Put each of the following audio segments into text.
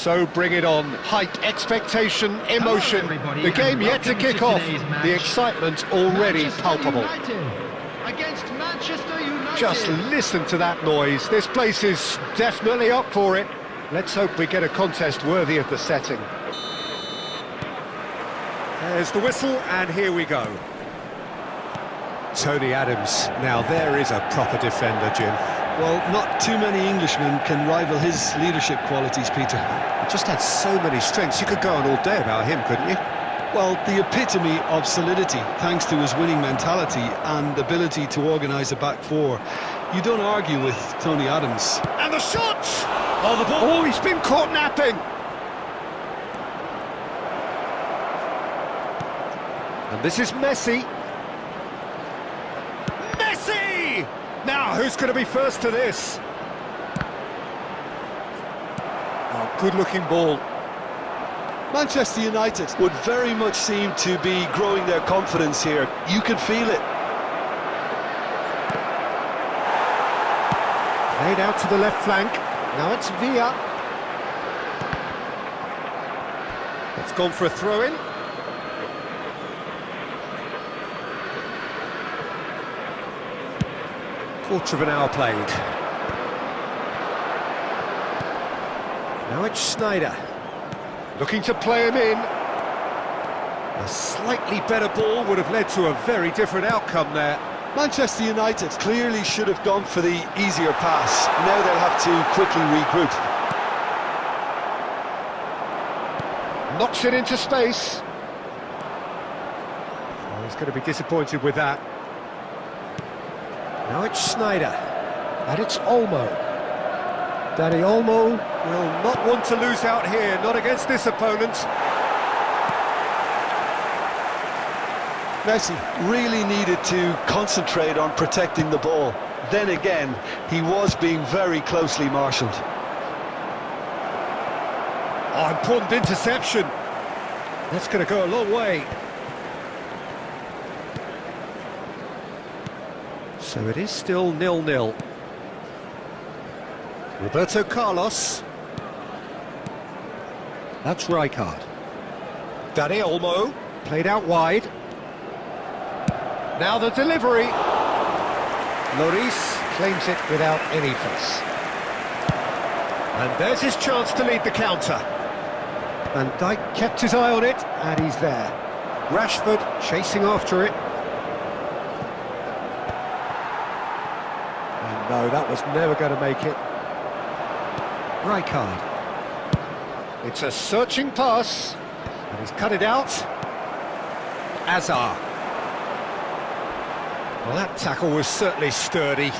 So bring it on. Hype, expectation, emotion. The game yet to kick off. The excitement already palpable. Against Manchester United. Just listen to that noise. This place is definitely up for it. Let's hope we get a contest worthy of the setting. There's the whistle, and here we go. Tony Adams. Now there is a proper defender, Jim. Well, not too many Englishmen can rival his leadership qualities, Peter. He just had so many strengths. You could go on all day about him, couldn't you? Well, the epitome of solidity, thanks to his winning mentality and ability to organise a back four. You don't argue with Tony Adams. And the shot! Oh, the ball! Oh, he's been caught napping! And this is Messi. Messi! Now, who's going to be first to this? Oh, good-looking ball. Manchester United would very much seem to be growing their confidence here. You can feel it. Played out to the left flank. Now it's Villa. It's gone for a throw-in. Quarter of an hour played. Now it's Sneijder. Looking to play him in. A slightly better ball would have led to a very different outcome there. Manchester United clearly should have gone for the easier pass. Now they'll have to quickly regroup. Knocks it into space. Oh, he's going to be disappointed with that. Now it's Sneijder. And it's Olmo. Danny Olmo will not want to lose out here, not against this opponent. Messi really needed to concentrate on protecting the ball. Then again, he was being very closely marshalled. Oh, important interception. That's going to go a long way. So it is still 0-0. Roberto Carlos. That's Rijkaard. Dani Olmo, played out wide. Now the delivery. Lloris claims it without any fuss. And there's his chance to lead the counter. Van Dijk kept his eye on it, and he's there. Rashford chasing after it. And no, that was never going to make it. Rijkaard. It's a searching pass, and he's cut it out. Azar. Well, that tackle was certainly sturdy.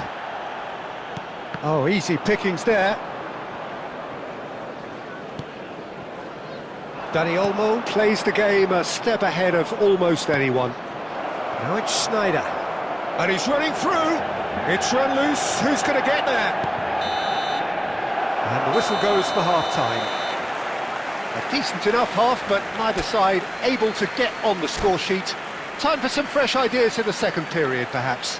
Oh, easy pickings there. Dani Olmo plays the game a step ahead of almost anyone. Now it's Sneijder. And he's running through. It's run loose. Who's going to get there? And the whistle goes for half-time. A decent enough half, but neither side able to get on the score sheet. Time for some fresh ideas in the second period, perhaps.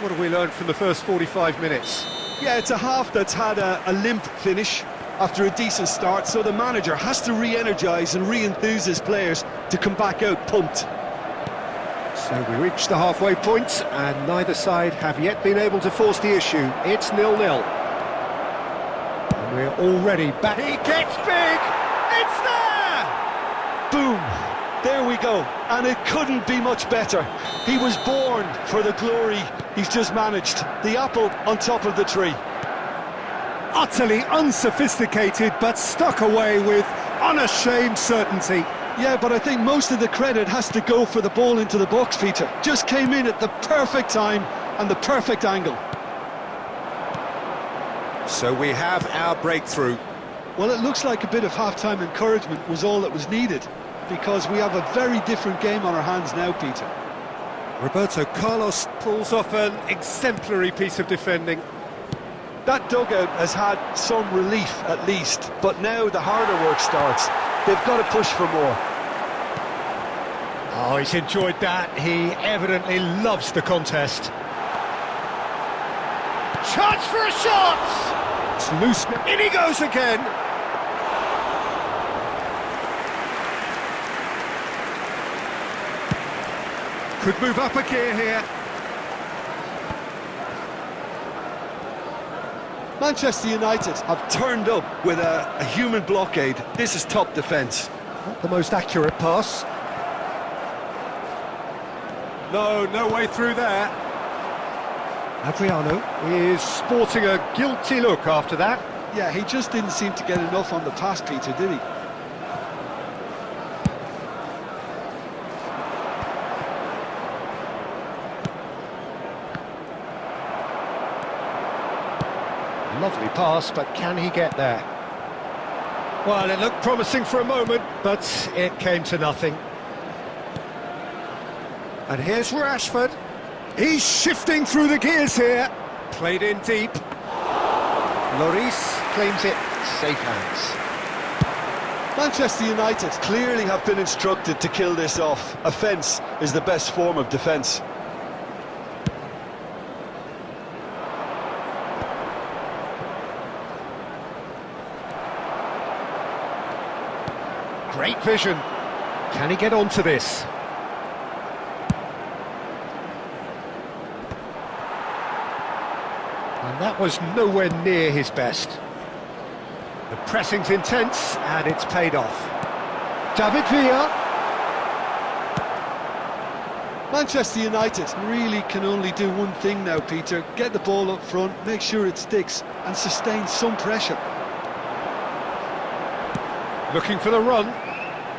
What have we learned from the first 45 minutes? Yeah, it's a half that's had a limp finish after a decent start, so the manager has to re-energise and re-enthuse his players to come back out pumped. So we reach the halfway point, and neither side have yet been able to force the issue. It's 0-0. And we're already back. He gets big! It's there! Boom! There we go, and it couldn't be much better. He was born for the glory he's just managed. The apple on top of the tree. Utterly unsophisticated, but stuck away with unashamed certainty. Yeah, but I think most of the credit has to go for the ball into the box, Peter. Just came in at the perfect time and the perfect angle. So we have our breakthrough. Well, it looks like a bit of half-time encouragement was all that was needed, because we have a very different game on our hands now, Peter. Roberto Carlos pulls off an exemplary piece of defending. That dugout has had some relief at least, but now the harder work starts. They've got to push for more. Oh, he's enjoyed that. He evidently loves the contest. Chance for a shot! It's loose. In he goes again. Could move up a gear here. Manchester United have turned up with a human blockade. This is top defence. Not the most accurate pass. No way through there. Adriano is sporting a guilty look after that. Yeah, he just didn't seem to get enough on the pass, Peter, did he? Lovely pass, but can he get there? Well, it looked promising for a moment, but it came to nothing. And here's Rashford. He's shifting through the gears here. Played in deep. Lloris claims it, safe hands. Manchester United clearly have been instructed to kill this off. Offence is the best form of defence. Great vision. Can he get onto this? And that was nowhere near his best. The pressing's intense, and it's paid off. David Villa. Manchester United really can only do one thing now, Peter. Get the ball up front, make sure it sticks, and sustain some pressure. Looking for the run.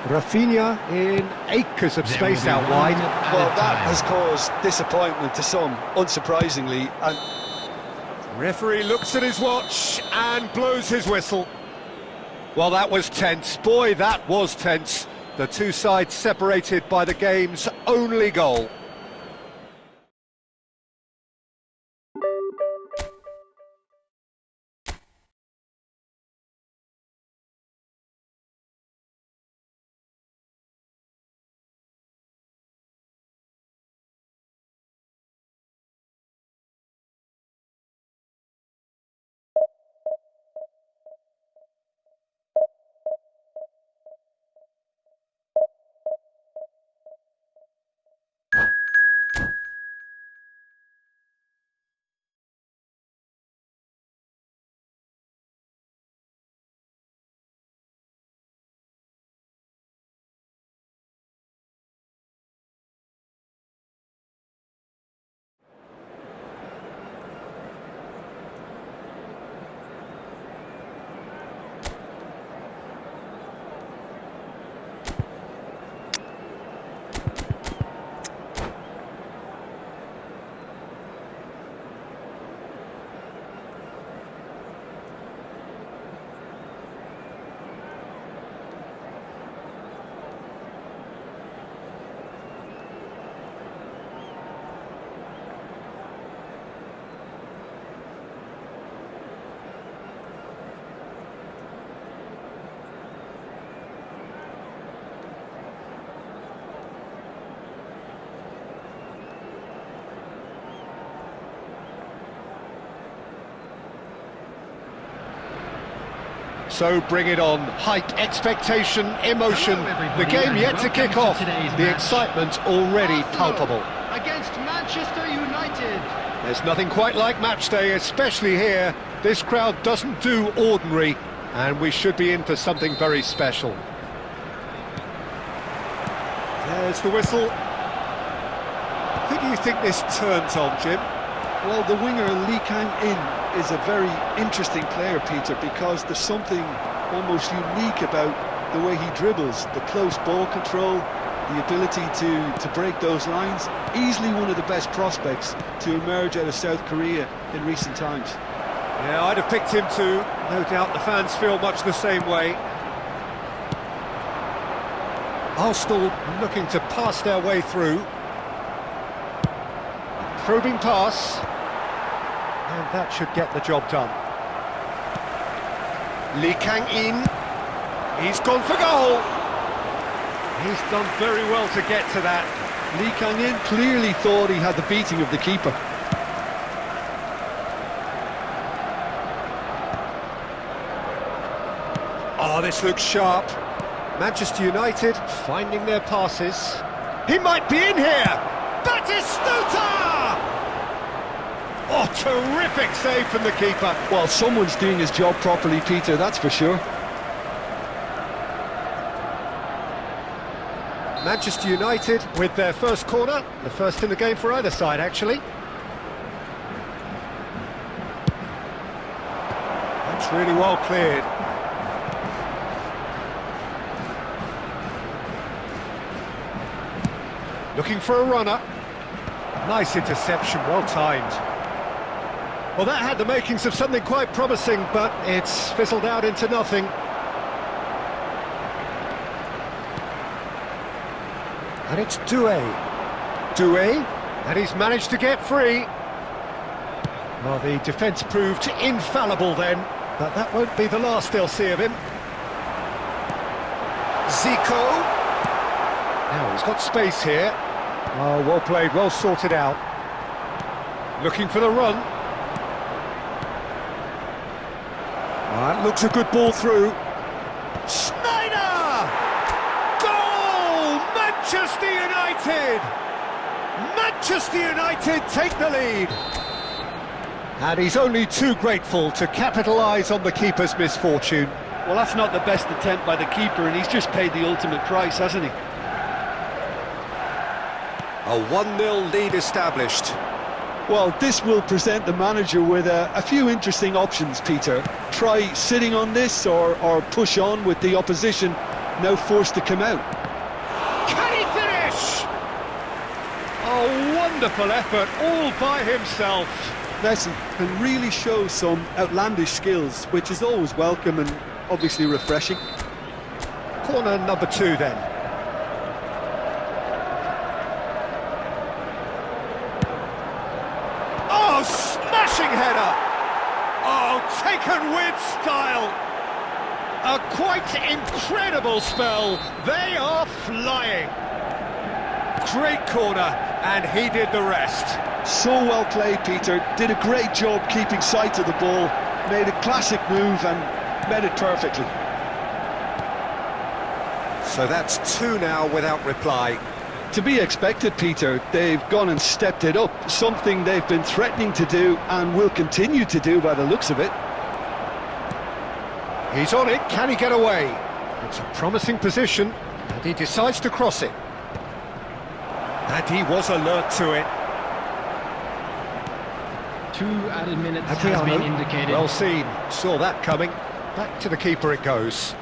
Rafinha in acres of space out wide. Well, that has caused disappointment to some, unsurprisingly, and Referee looks at his watch and blows his whistle. Well, that was tense. Boy, that was tense. The two sides separated by the game's only goal. So bring it on. Hype, expectation, emotion. The game yet to kick off. The excitement already palpable. Against Manchester United. There's nothing quite like match day, especially here. This crowd doesn't do ordinary, and we should be in for something very special. There's the whistle. Who do you think this turns on, Jim? well, the winger Lee Kang-in is a very interesting player, Peter, because there's something almost unique about the way he dribbles, the close ball control, the ability to break those lines. Easily one of the best prospects to emerge out of South Korea in recent times. Yeah, I'd have picked him too. No doubt the fans feel much the same way. Arsenal looking to pass their way through. Probing pass. And that should get the job done. Lee Kang-in. He's gone for goal. He's done very well to get to that. Lee Kang-in clearly thought he had the beating of the keeper. Oh, this looks sharp. Manchester United finding their passes. He might be in here! Batistuta! Oh, terrific save from the keeper. Well, someone's doing his job properly, Peter, that's for sure. Manchester United with their first corner, the first in the game for either side, actually. That's really well cleared. Looking for a runner. Nice interception, well timed. Well, that had the makings of something quite promising, but it's fizzled out into nothing. And it's Doué. Doué, and he's managed to get free. Well, the defence proved infallible then, but that won't be the last they'll see of him. Zico. Now he's got space here. Oh, well played, well sorted out. Looking for the run. That looks a good ball through. Schneider! Goal! Manchester United! Manchester United take the lead. And he's only too grateful to capitalise on the keeper's misfortune. Well, that's not the best attempt by the keeper, and he's just paid the ultimate price, hasn't he? A 1-0 lead established. Well, this will present the manager with a few interesting options, Peter. Try sitting on this or push on with the opposition now forced to come out. Can he finish? A wonderful effort all by himself. Messi can really show some outlandish skills, which is always welcome and obviously refreshing. Corner number 2 then. Oh, smashing header! Oh, taken with style! A quite incredible spell. They are flying. Great corner, and he did the rest. So well played, Peter. Did a great job keeping sight of the ball. Made a classic move and met it perfectly. So that's 2 now without reply. To be expected, Peter. They've gone and stepped it up, something they've been threatening to do and will continue to do by the looks of it. He's on it, can he get away? It's a promising position, and he decides to cross it. And he was alert to it. 2 added minutes has been indicated. Well seen, saw that coming. Back to the keeper it goes.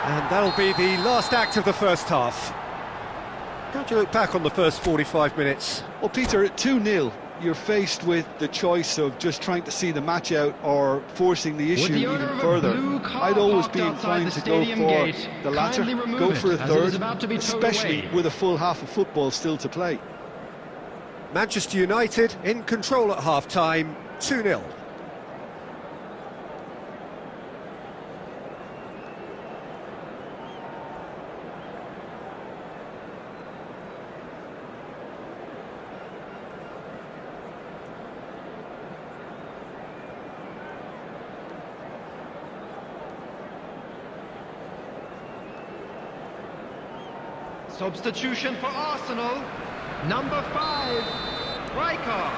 And that'll be the last act of the first half. How do you look back on the first 45 minutes? Well, Peter, at 2-0, you're faced with the choice of just trying to see the match out or forcing the issue even further. I'd always be inclined to go for the latter, go for a third, especially with a full half of football still to play. Manchester United in control at half-time, 2-0. Substitution for Arsenal. Number 5, Riker.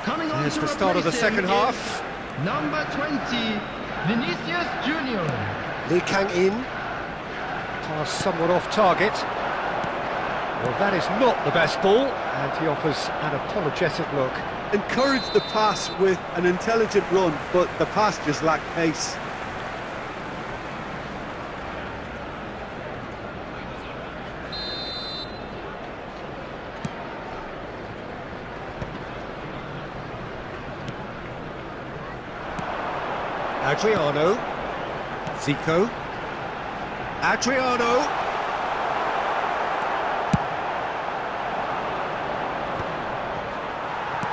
Coming on Here's to the start of the replace him second is half. Number 20, Vinicius Junior. Lee Kang-in. Pass somewhat off target. Well, that is not the best ball, and he offers an apologetic look. Encouraged the pass with an intelligent run, but the pass just lacked pace. Adriano. Zico. Adriano.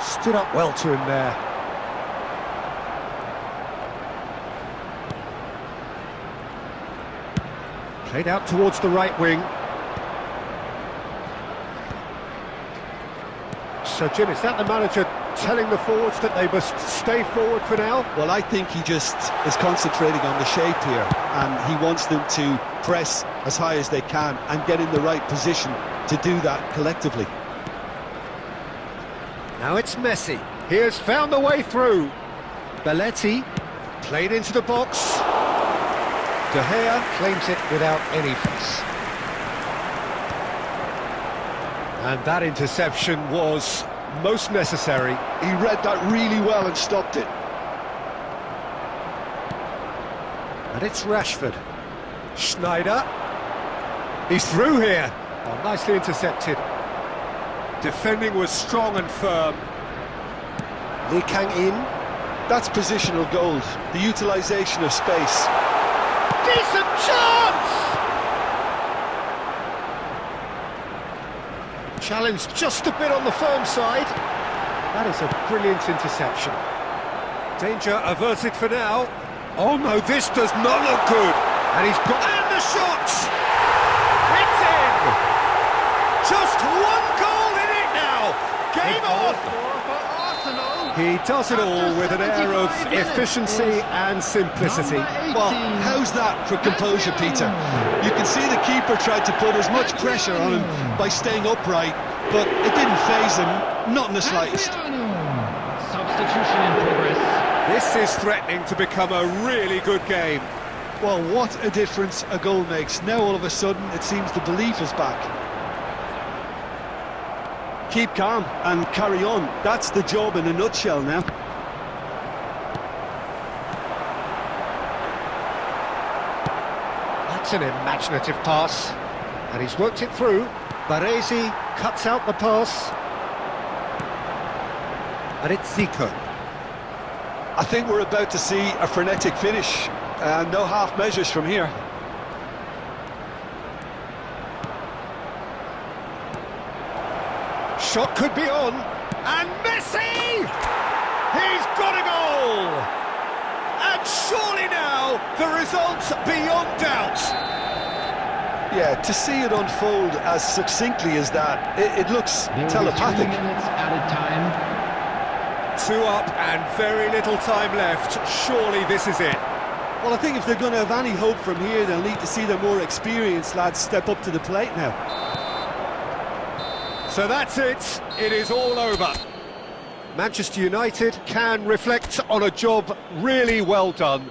Stood up well to him there. Played out towards the right wing. So, Jim, is that the manager telling the forwards that they must stay forward for now. Well, I think he just is concentrating on the shape here, and he wants them to press as high as they can and get in the right position to do that collectively. Now it's Messi. He has found the way through. Belletti played into the box. De Gea claims it without any fuss. And that interception was most necessary. He read that really well and stopped it. And it's Rashford. Schneider. He's through here. Oh, nicely intercepted. Defending was strong and firm. Lee Kang-in. That's positional gold, the utilisation of space. Decent chance! Challenged just a bit on the firm side. That is a brilliant interception. Danger averted for now. Oh no, this does not look good. And he's got... And the shot! It's in! Just one goal in it now! Game on! For Arsenal. He does it all with an air of efficiency and simplicity. Well, how's that for composure, Peter? You can see the keeper tried to put as much pressure on him by staying upright, but it didn't faze him, not in the slightest. Substitution in progress. This is threatening to become a really good game. Well, what a difference a goal makes. Now all of a sudden it seems the belief is back. Keep calm and carry on. That's the job in a nutshell now. That's an imaginative pass. And he's worked it through. Baresi cuts out the pass. And it's Zico. I think we're about to see a frenetic finish. No half measures from here. Shot could be on, and Messi! He's got a goal! And surely now, the result's beyond doubt. Yeah, to see it unfold as succinctly as that, it looks telepathic. 2 minutes added time. 2 up and very little time left. Surely this is it. Well, I think if they're going to have any hope from here, they'll need to see their more experienced lads step up to the plate now. So that's it. It is all over. Manchester United can reflect on a job really well done.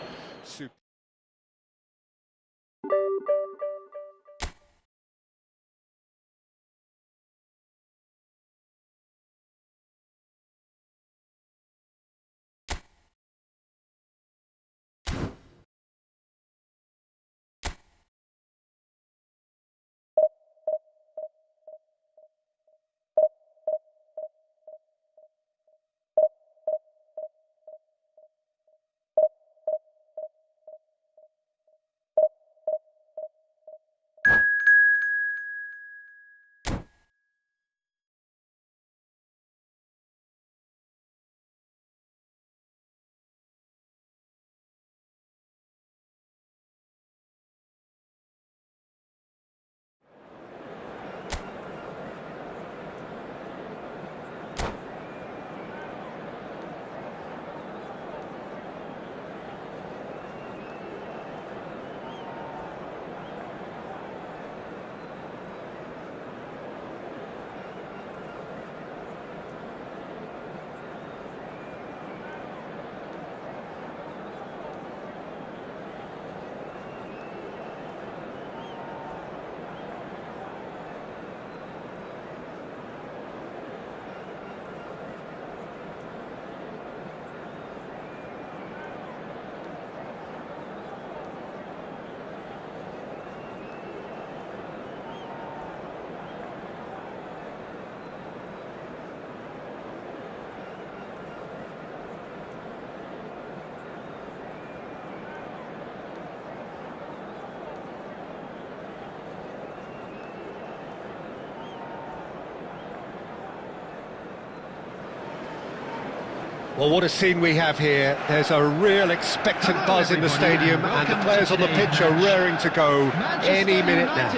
Well, what a scene we have here. There's a real expectant buzz in the stadium, and the players on the pitch are raring to go any minute now.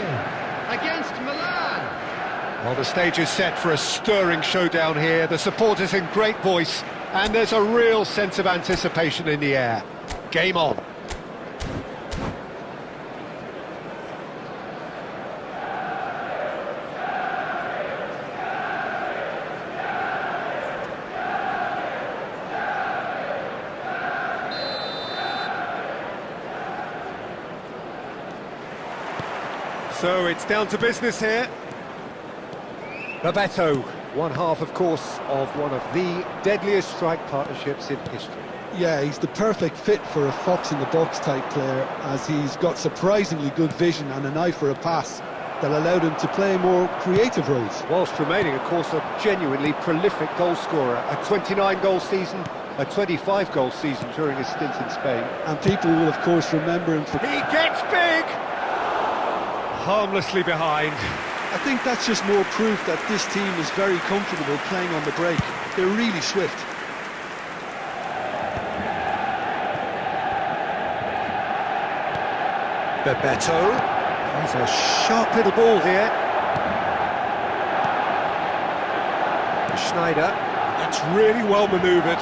Against Milan. Well, the stage is set for a stirring showdown here. The supporters in great voice, and there's a real sense of anticipation in the air. Game on. So it's down to business here. Bebeto, one half, of course, of one of the deadliest strike partnerships in history. Yeah, he's the perfect fit for a fox-in-the-box type player, as he's got surprisingly good vision and an eye for a pass that allowed him to play more creative roles. Whilst remaining, of course, a genuinely prolific goal-scorer. A 29-goal season, a 25-goal season during his stint in Spain. And people will, of course, remember him for... He gets big! Harmlessly behind. I think that's just more proof that this team is very comfortable playing on the break. They're really swift. Bebeto. He's a sharp little ball here. Schneider. That's really well manoeuvred.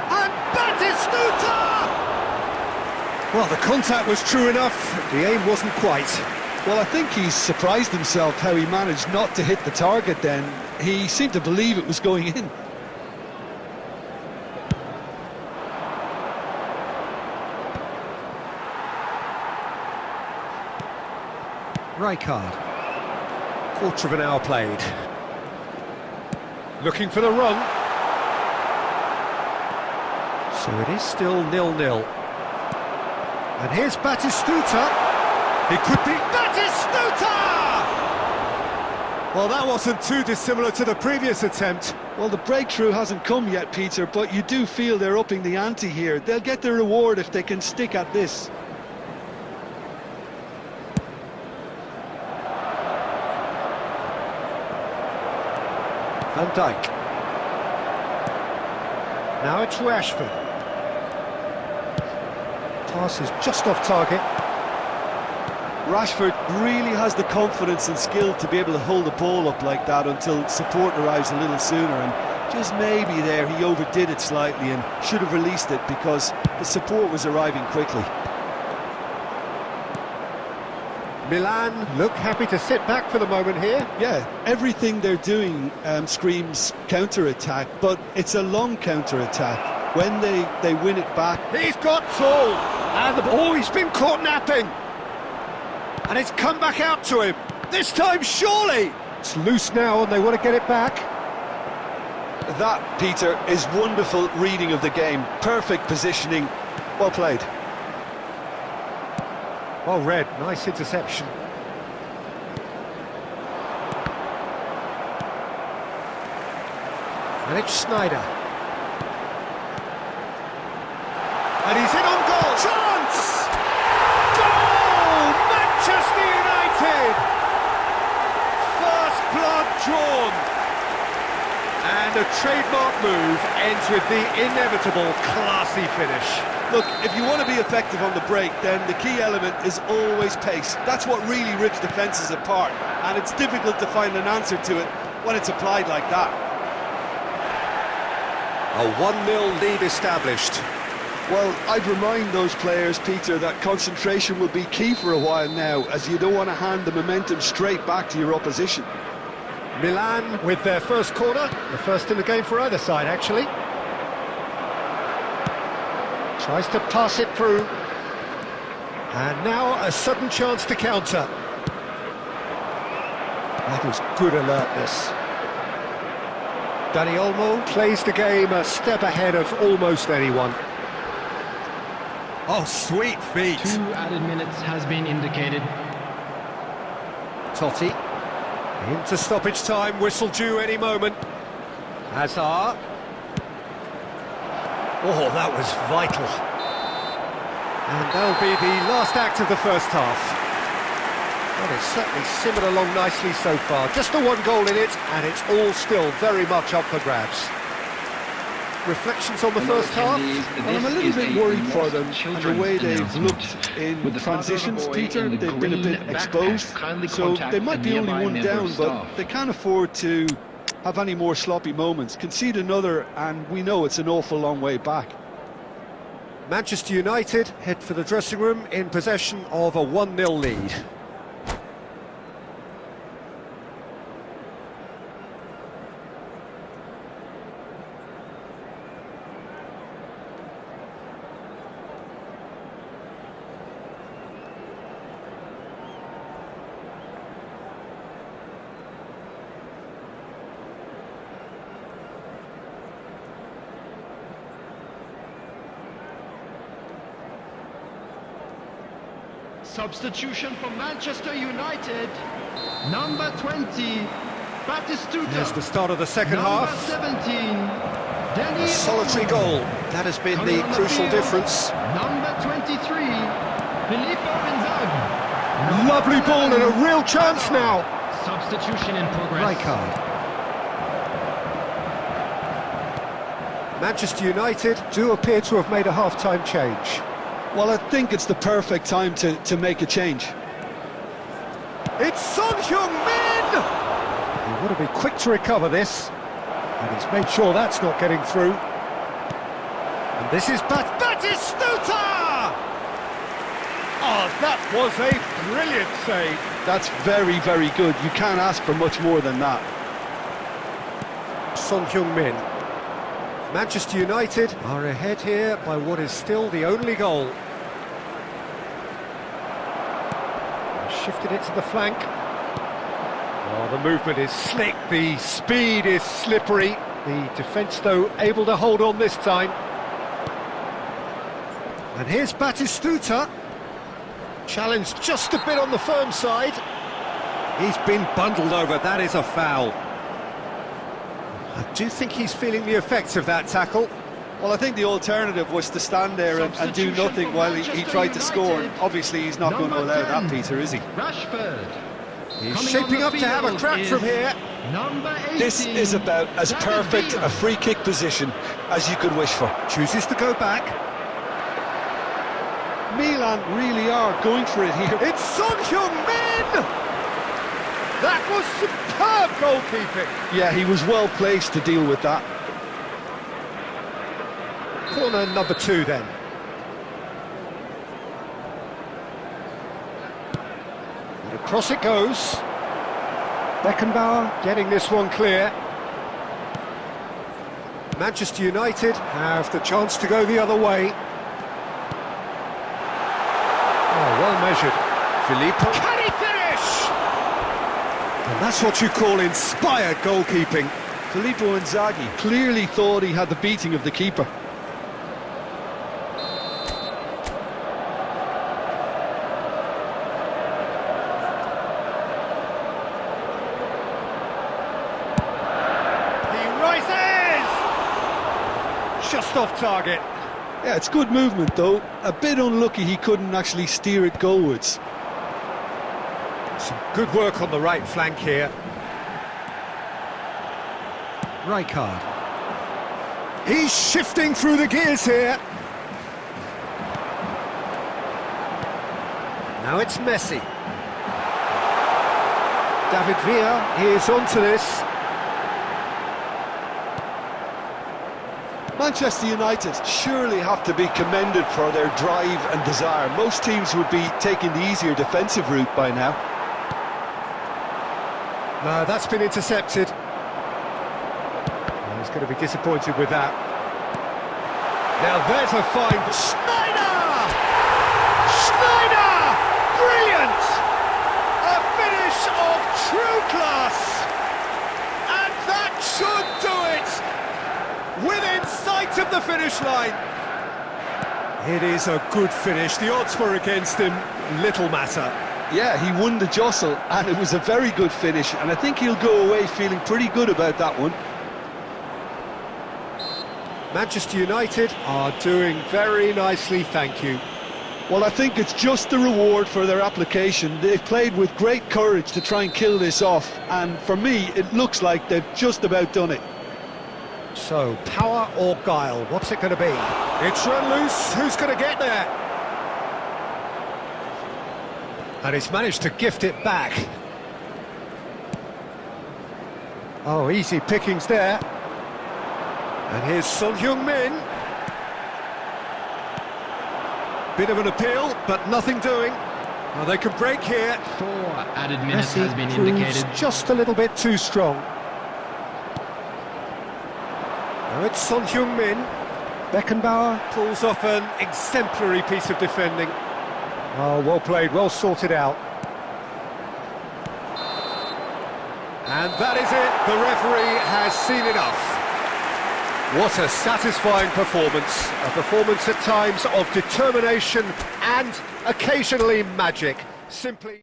And Batistuta! Well, the contact was true enough. The aim wasn't quite. Well, I think he's surprised himself how he managed not to hit the target then. He seemed to believe it was going in. Rijkaard. Quarter of an hour played. Looking for the run. So it is still 0-0. And here's Batistuta. He could be... Batistuta! Well, that wasn't too dissimilar to the previous attempt. Well, the breakthrough hasn't come yet, Peter, but you do feel they're upping the ante here. They'll get their reward if they can stick at this. Van Dijk. Now it's Rashford. Pass is just off target. Rashford really has the confidence and skill to be able to hold the ball up like that until support arrives a little sooner, and just maybe there he overdid it slightly and should have released it because the support was arriving quickly. Milan look happy to sit back for the moment here. Yeah, everything they're doing screams counter-attack, but it's a long counter-attack. When they win it back... He's got full! And the ball, he's been caught napping! And it's come back out to him. This time, surely! It's loose now and they want to get it back. That, Peter, is wonderful reading of the game. Perfect positioning. Well played. Well read, nice interception. And it's Schneider. And he's in on goal. Chance! Goal! Manchester United! First blood drawn. And a trademark move ends with the inevitable classy finish. Look, if you want to be effective on the break, then the key element is always pace. That's what really rips defences apart, and it's difficult to find an answer to it when it's applied like that. A 1-0 lead established. Well, I'd remind those players, Peter, that concentration will be key for a while now, as you don't want to hand the momentum straight back to your opposition. Milan with their first corner, the first in the game for either side, actually. Tries to pass it through. And now a sudden chance to counter. That was good alertness. Dani Olmo plays the game a step ahead of almost anyone. Oh, sweet feet. 2 added minutes has been indicated. Totti. Into stoppage time, whistle due any moment. Hazard. Oh, that was vital. And that'll be the last act of the first half. Well, it's certainly simmered along nicely so far. Just the one goal in it, and it's all still very much up for grabs. reflections on the first half? Well, I'm a little bit worried for them and the way they've looked in transitions, Peter. They've been a bit exposed, so they might be only one down, but they can't afford to have any more sloppy moments. Concede another, and we know it's an awful long way back. Manchester United head for the dressing room in possession of a 1-0 lead. Substitution for Manchester United. Number 20, Batistuta. There's the start of the second Number half. 17, A solitary goal. That has been the crucial difference. Number 23, Filippo Inzaghi. Lovely ball and a real chance now. Substitution in progress. Rijkaard. Manchester United do appear to have made a half-time change. Well, I think it's the perfect time to make a change. It's Son Heung-min! He want to be quick to recover this. And he's made sure that's not getting through. And this is Batistuta! Oh, that was a brilliant save. That's very, very good. You can't ask for much more than that. Son Heung-min. Manchester United are ahead here by what is still the only goal. Shifted it to the flank. Oh, the movement is slick, the speed is slippery. The defence, though, able to hold on this time. And here's Batistuta. Challenged just a bit on the firm side. He's been bundled over, that is a foul. I do think he's feeling the effects of that tackle. Well, I think the alternative was to stand there and do nothing while he tried to score. And obviously, he's not going to allow that, Peter, is he? Rashford. He's shaping up to have a crack from here. Number 18, This is about as perfect a free kick position as you could wish for. Chooses to go back. Milan really are going for it here. It's Son Heung-min! That was superb goalkeeping. Yeah, he was well placed to deal with that. Corner number 2 then. And across it goes. Beckenbauer getting this one clear. Manchester United have the chance to go the other way. Oh, well measured. Filippo. Can he finish? And that's what you call inspired goalkeeping. Filippo Inzaghi clearly thought he had the beating of the keeper. Just off target. Yeah, it's good movement though. A bit unlucky he couldn't actually steer it goalwards. Some good work on the right flank here. Rijkaard. He's shifting through the gears here. Now it's Messi. David Villa is onto this. Manchester United surely have to be commended for their drive and desire. Most teams would be taking the easier defensive route by now. No, that's been intercepted. He's going to be disappointed with that. Now there's a fine... Schneider! Schneider! Brilliant! A finish of true class! And that should do it! Within sight of the finish line. It is a good finish. The odds were against him. Little matter. Yeah, he won the jostle, and it was a very good finish, and I think he'll go away feeling pretty good about that one. Manchester United are doing very nicely, thank you. Well, I think it's just the reward for their application. They've played with great courage to try and kill this off, and for me, it looks like they've just about done it. So, power or guile, what's it going to be? It's run loose, who's going to get there? And he's managed to gift it back. Oh, easy pickings there. And here's Son Heung-min. Bit of an appeal, but nothing doing. Well, they can break here. 4 added minutes Messi has been proves indicated. just a little bit too strong. Now it's Son Heung-min. Beckenbauer pulls off an exemplary piece of defending. Oh, well played, well sorted out. And that is it, the referee has seen enough. What a satisfying performance. A performance at times of determination and occasionally magic. Simply...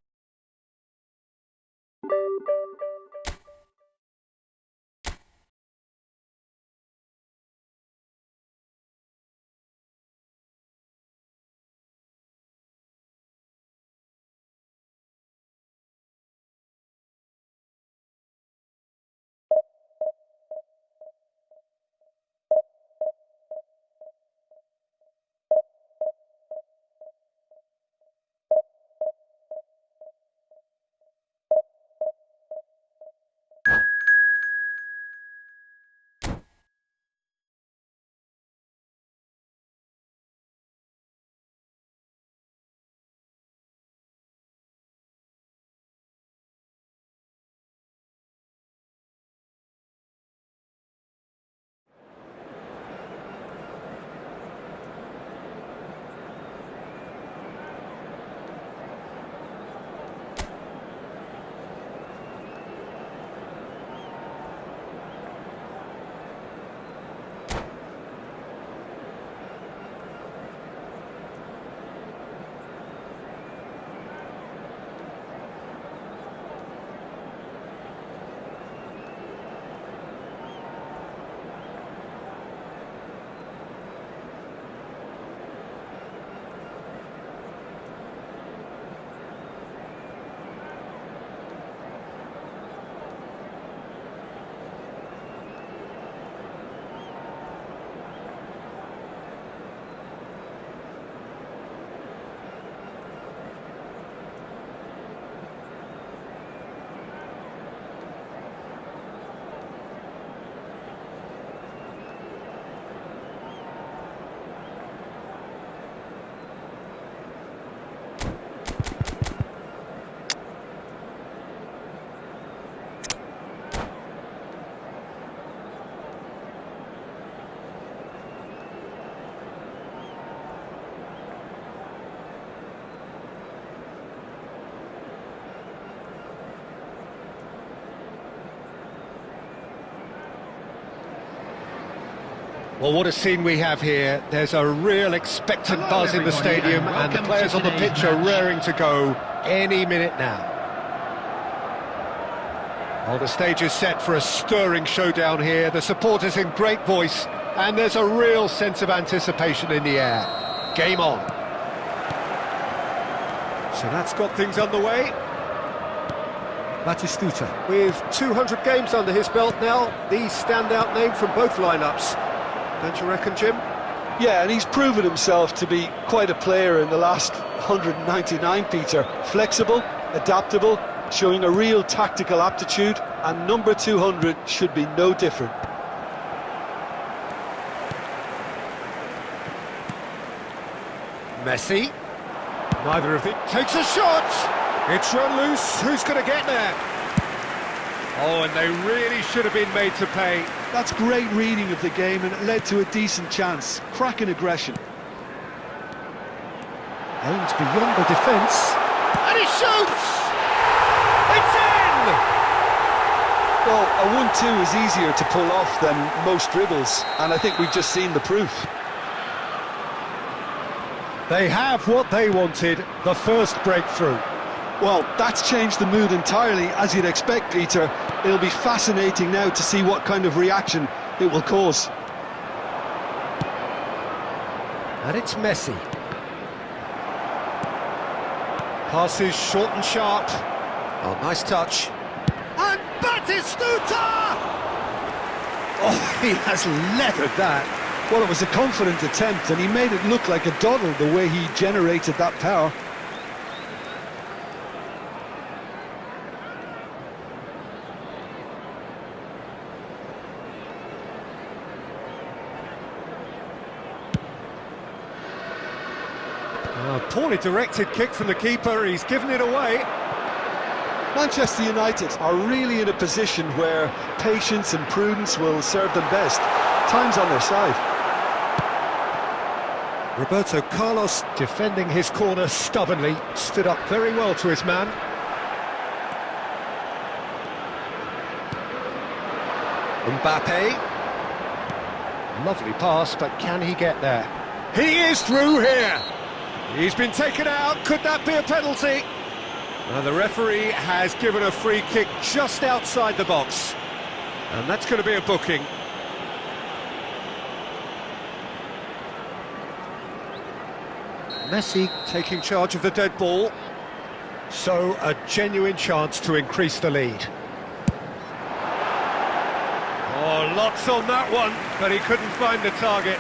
Well, what a scene we have here. There's a real expectant buzz in the stadium, and the players on the pitch are raring to go any minute now. Well, the stage is set for a stirring showdown here. The supporters in great voice, and there's a real sense of anticipation in the air. Game on. So that's got things underway. Batistuta. With 200 games under his belt now, the standout name from both lineups. Don't you reckon, Jim? Yeah, and he's proven himself to be quite a player in the last 199, Peter. Flexible, adaptable, showing a real tactical aptitude, and number 200 should be no different. Messi. Neither of them takes a shot. It's run loose. Who's going to get there? Oh, and they really should have been made to pay. That's great reading of the game, and it led to a decent chance. Cracking aggression. Aims beyond the defence. And he shoots! It's in! Well, a 1-2 is easier to pull off than most dribbles, and I think we've just seen the proof. They have what they wanted, the first breakthrough. Well, that's changed the mood entirely, as you'd expect, Peter. It'll be fascinating now to see what kind of reaction it will cause. And it's Messi. Passes short and sharp. Oh, nice touch. And Batistuta! Oh, he has leathered that. Well, it was a confident attempt, and he made it look like a doddle the way he generated that power. A poorly directed kick from the keeper, he's given it away. Manchester United are really in a position where patience and prudence will serve them best. Time's on their side. Roberto Carlos defending his corner stubbornly, stood up very well to his man. Mbappe. Lovely pass, but can he get there? He is through here! He's been taken out, could that be a penalty? The referee has given a free kick just outside the box. And that's going to be a booking. Messi taking charge of the dead ball. So a genuine chance to increase the lead. Oh, lots on that one, but he couldn't find the target.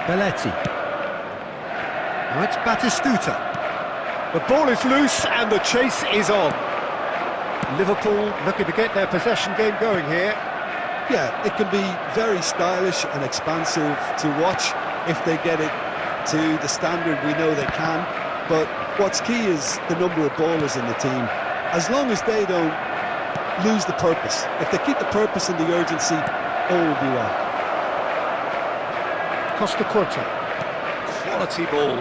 Belletti. Now it's Batistuta. The ball is loose and the chase is on. Liverpool looking to get their possession game going here. Yeah, it can be very stylish and expansive to watch if they get it to the standard we know they can. But what's key is the number of ballers in the team. As long as they don't lose the purpose, if they keep the purpose and the urgency, all will be well. Costa Curta. Quality ball.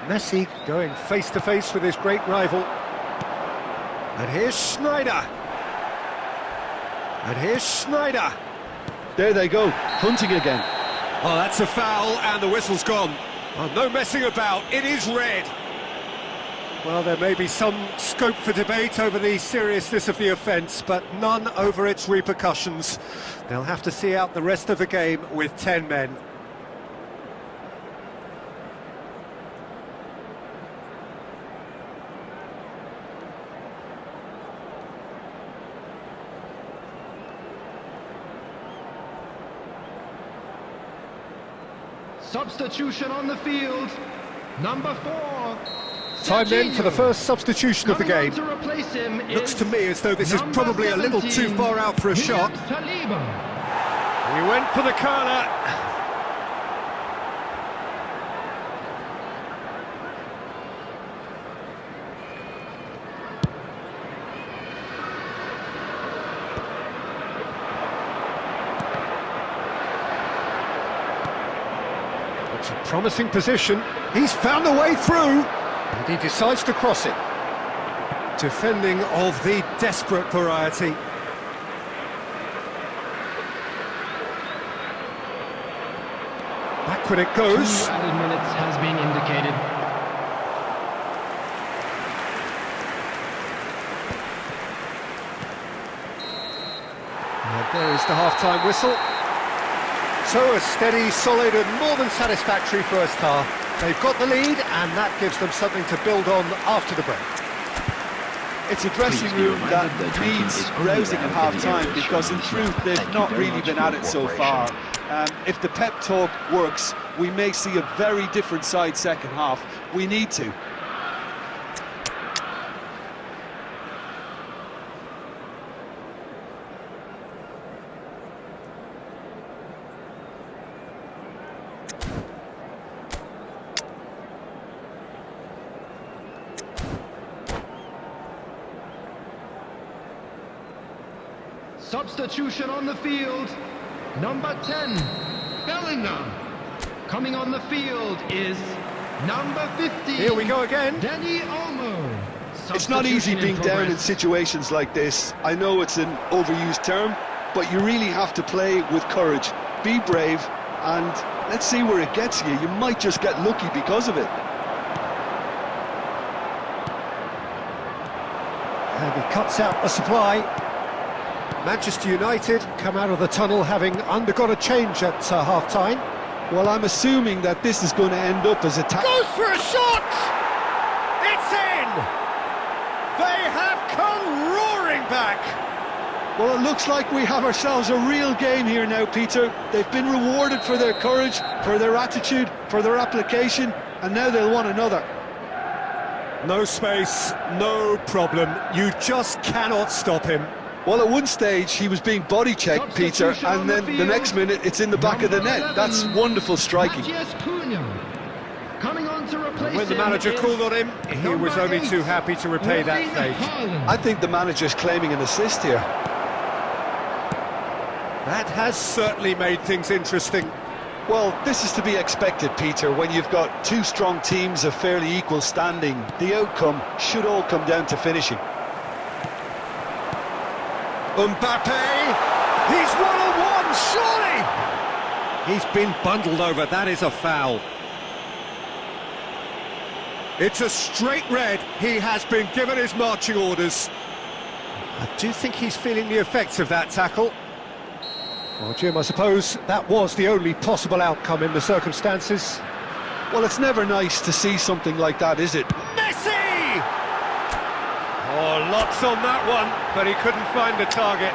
Messi going face-to-face with his great rival. And here's Sneijder. And here's Sneijder. There they go, hunting again. Oh, that's a foul, and the whistle's gone. Oh, no messing about, it is red. Well, there may be some scope for debate over the seriousness of the offence, but none over its repercussions. They'll have to see out the rest of the game with 10 men. Substitution on the field. Number 4. Time then for the first substitution of the game. To replace him Looks to me as though this is probably a little too far out for a shot. He went for the corner. It's a promising position. He's found a way through. And he decides to cross it. Defending of the desperate variety. Backward it goes. 2 added minutes has been indicated. And there is the half-time whistle. So a steady, solid and more than satisfactory first half. They've got the lead and that gives them something to build on after the break. It's a dressing room that needs rousing at half-time because in truth they've not really been at it so far. If the pep talk works, we may see a very different side second half. We need to. Substitution on the field. Number 10, Bellingham. Coming on the field is number 50. Here we go again. Danny Olmo. It's not easy being down in situations like this. I know it's an overused term, but you really have to play with courage. Be brave, and let's see where it gets you. You might just get lucky because of it. And he cuts out the supply. Manchester United come out of the tunnel having undergone a change at half-time. Well, I'm assuming that this is going to end up as a Goes for a shot! It's in! They have come roaring back! Well, it looks like we have ourselves a real game here now, Peter. They've been rewarded for their courage, for their attitude, for their application, and now they'll want another. No space, no problem. You just cannot stop him. Well, at one stage he was being body checked, Peter, and then the next minute it's in the back of the net. That's wonderful striking. Coming on to replace When the manager called on him, he was only too happy to repay that fate. I think the manager's claiming an assist here. That has certainly made things interesting. Well, this is to be expected, Peter. When you've got two strong teams of fairly equal standing, the outcome should all come down to finishing. Mbappe, he's one-on-one, surely! He's been bundled over, that is a foul. It's a straight red, he has been given his marching orders. I do think he's feeling the effects of that tackle. Well, Jim, I suppose that was the only possible outcome in the circumstances. Well, it's never nice to see something like that, is it? Messi! Oh, lots on that one, but he couldn't find the target.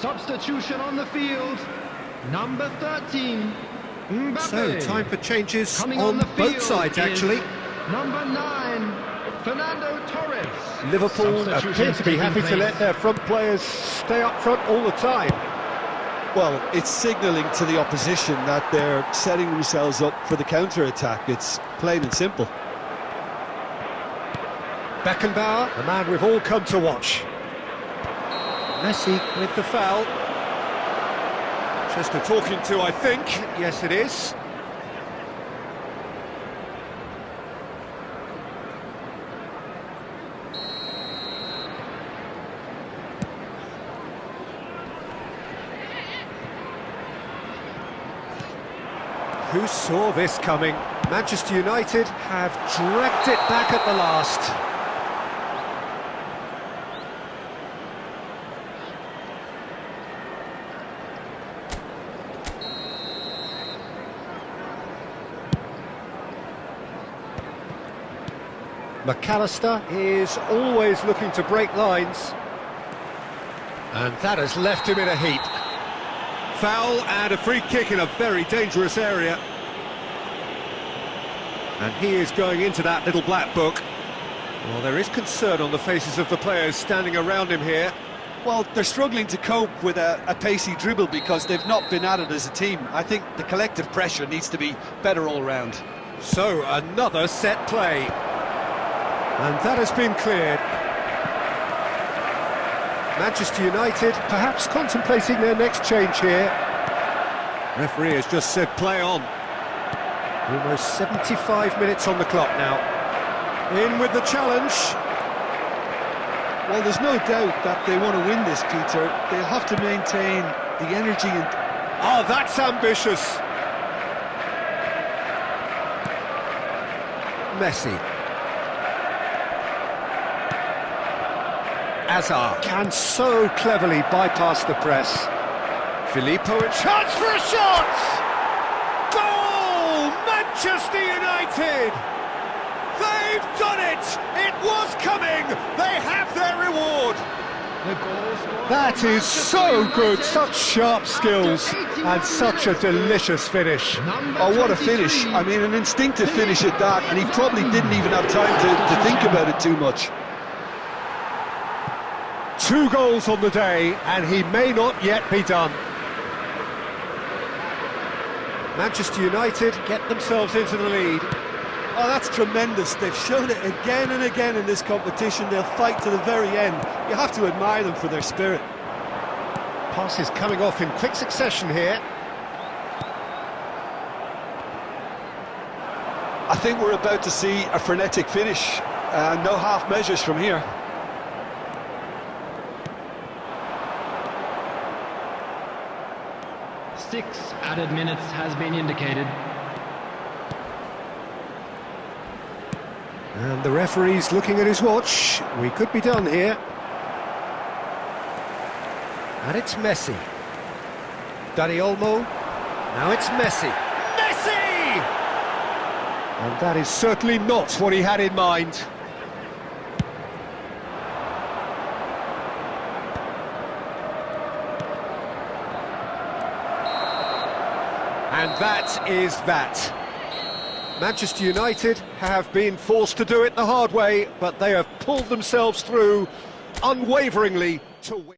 Substitution on the field, number 13, Mbappe. So, time for changes Coming on the both field sides, actually. Number 9, Fernando Torres. Liverpool appear to be happy to let their front players stay up front all the time. Well, it's signalling to the opposition that they're setting themselves up for the counter-attack. It's plain and simple. Beckenbauer, the man we've all come to watch. Messi with the foul. Just a talking to, I think. Yes, it is. Who saw this coming? Manchester United have dragged it back at the last. McAllister is always looking to break lines. And that has left him in a heap. Foul and a free kick in a very dangerous area. And he is going into that little black book. Well, there is concern on the faces of the players standing around him here. Well, they're struggling to cope with a pacey dribble because they've not been at it as a team. I think the collective pressure needs to be better all round. So, another set play. And that has been cleared. Manchester United perhaps contemplating their next change here. Referee has just said play on. Almost 75 minutes on the clock now. In with the challenge. Well, there's no doubt that they want to win this, Peter. They'll have to maintain the energy and... Oh, that's ambitious. Messi. Hazard can so cleverly bypass the press. Filippo, a chance for a shot! Goal! Manchester United! They've done it! It was coming! They have their reward! That is so good, such sharp skills and such a delicious finish. Oh, what a finish. I mean, an instinctive finish at that, and he probably didn't even have time to think about it too much. 2 goals on the day, and he may not yet be done. Manchester United get themselves into the lead. Oh, that's tremendous. They've shown it again and again in this competition. They'll fight to the very end. You have to admire them for their spirit. Passes coming off in quick succession here. I think we're about to see a frenetic finish. No half measures from here. Six added minutes has been indicated. And the referee's looking at his watch. We could be done here. And it's Messi. Dani Olmo. Now it's Messi. Messi! And that is certainly not what he had in mind. And that is that. Manchester United have been forced to do it the hard way, but they have pulled themselves through unwaveringly to win.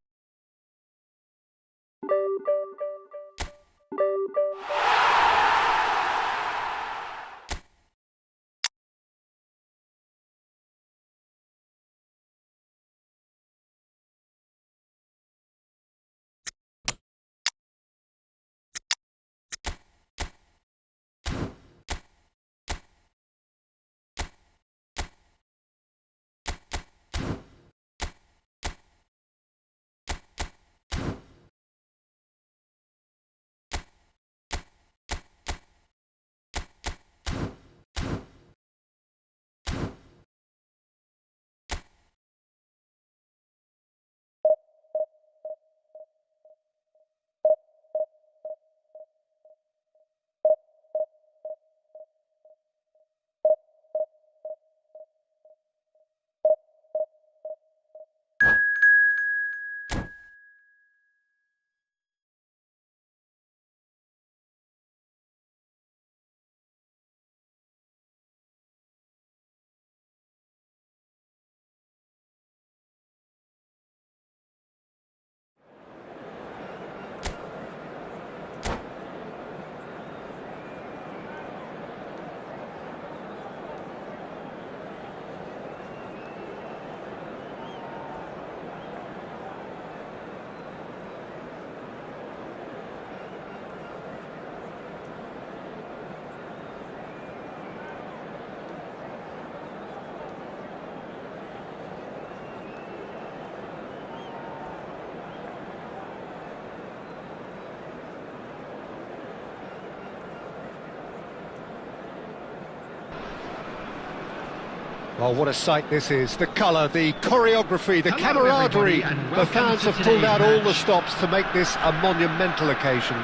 Oh, what a sight this is. The colour, the choreography, the camaraderie. The fans have pulled out all the stops to make this a monumental occasion.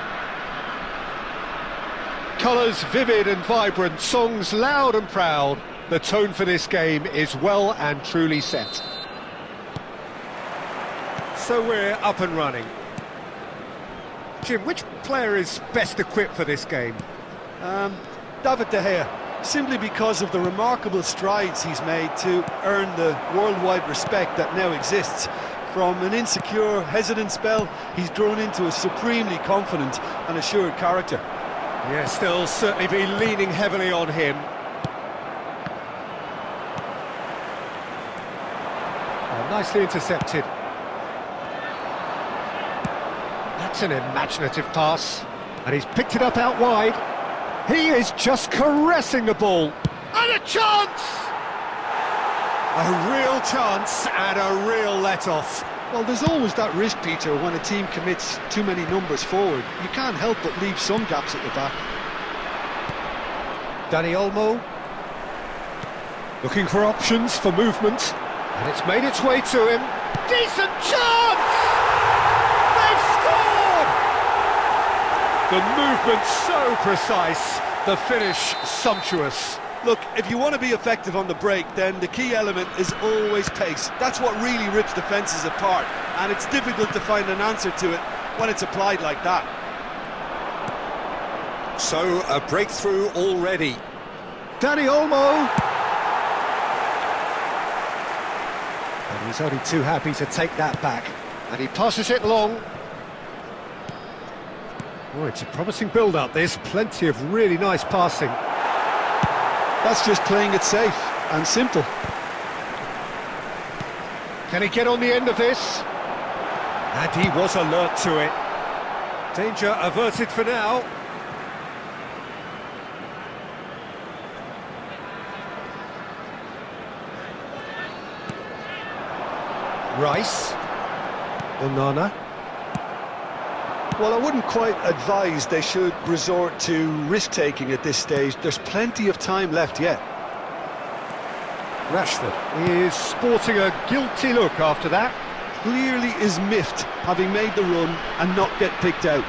Colours vivid and vibrant, songs loud and proud. The tone for this game is well and truly set. So we're up and running. Jim, which player is best equipped for this game? David De Gea, simply because of the remarkable strides he's made to earn the worldwide respect that now exists. From an insecure, hesitant spell, he's grown into a supremely confident and assured character. Yes, they'll certainly be leaning heavily on him. Oh, nicely intercepted. That's an imaginative pass. And he's picked it up out wide. He is just caressing the ball. And a chance! A real chance and a real let-off. Well, there's always that risk, Peter, when a team commits too many numbers forward. You can't help but leave some gaps at the back. Dani Olmo. Looking for options for movement. And it's made its way to him. Decent chance! They've scored! The movement so precise, the finish sumptuous. Look, if you want to be effective on the break, then the key element is always pace. That's what really rips defences apart, and it's difficult to find an answer to it when it's applied like that. So, a breakthrough already. Dani Olmo! And he's only too happy to take that back. And he passes it long. Oh, it's a promising build-up, this. Plenty of really nice passing. That's just playing it safe and simple. Can he get on the end of this? And he was alert to it. Danger averted for now. Rice. Onana. Well, I wouldn't quite advise they should resort to risk-taking at this stage. There's plenty of time left yet. Rashford is sporting a guilty look after that. Clearly is miffed, having made the run and not get picked out.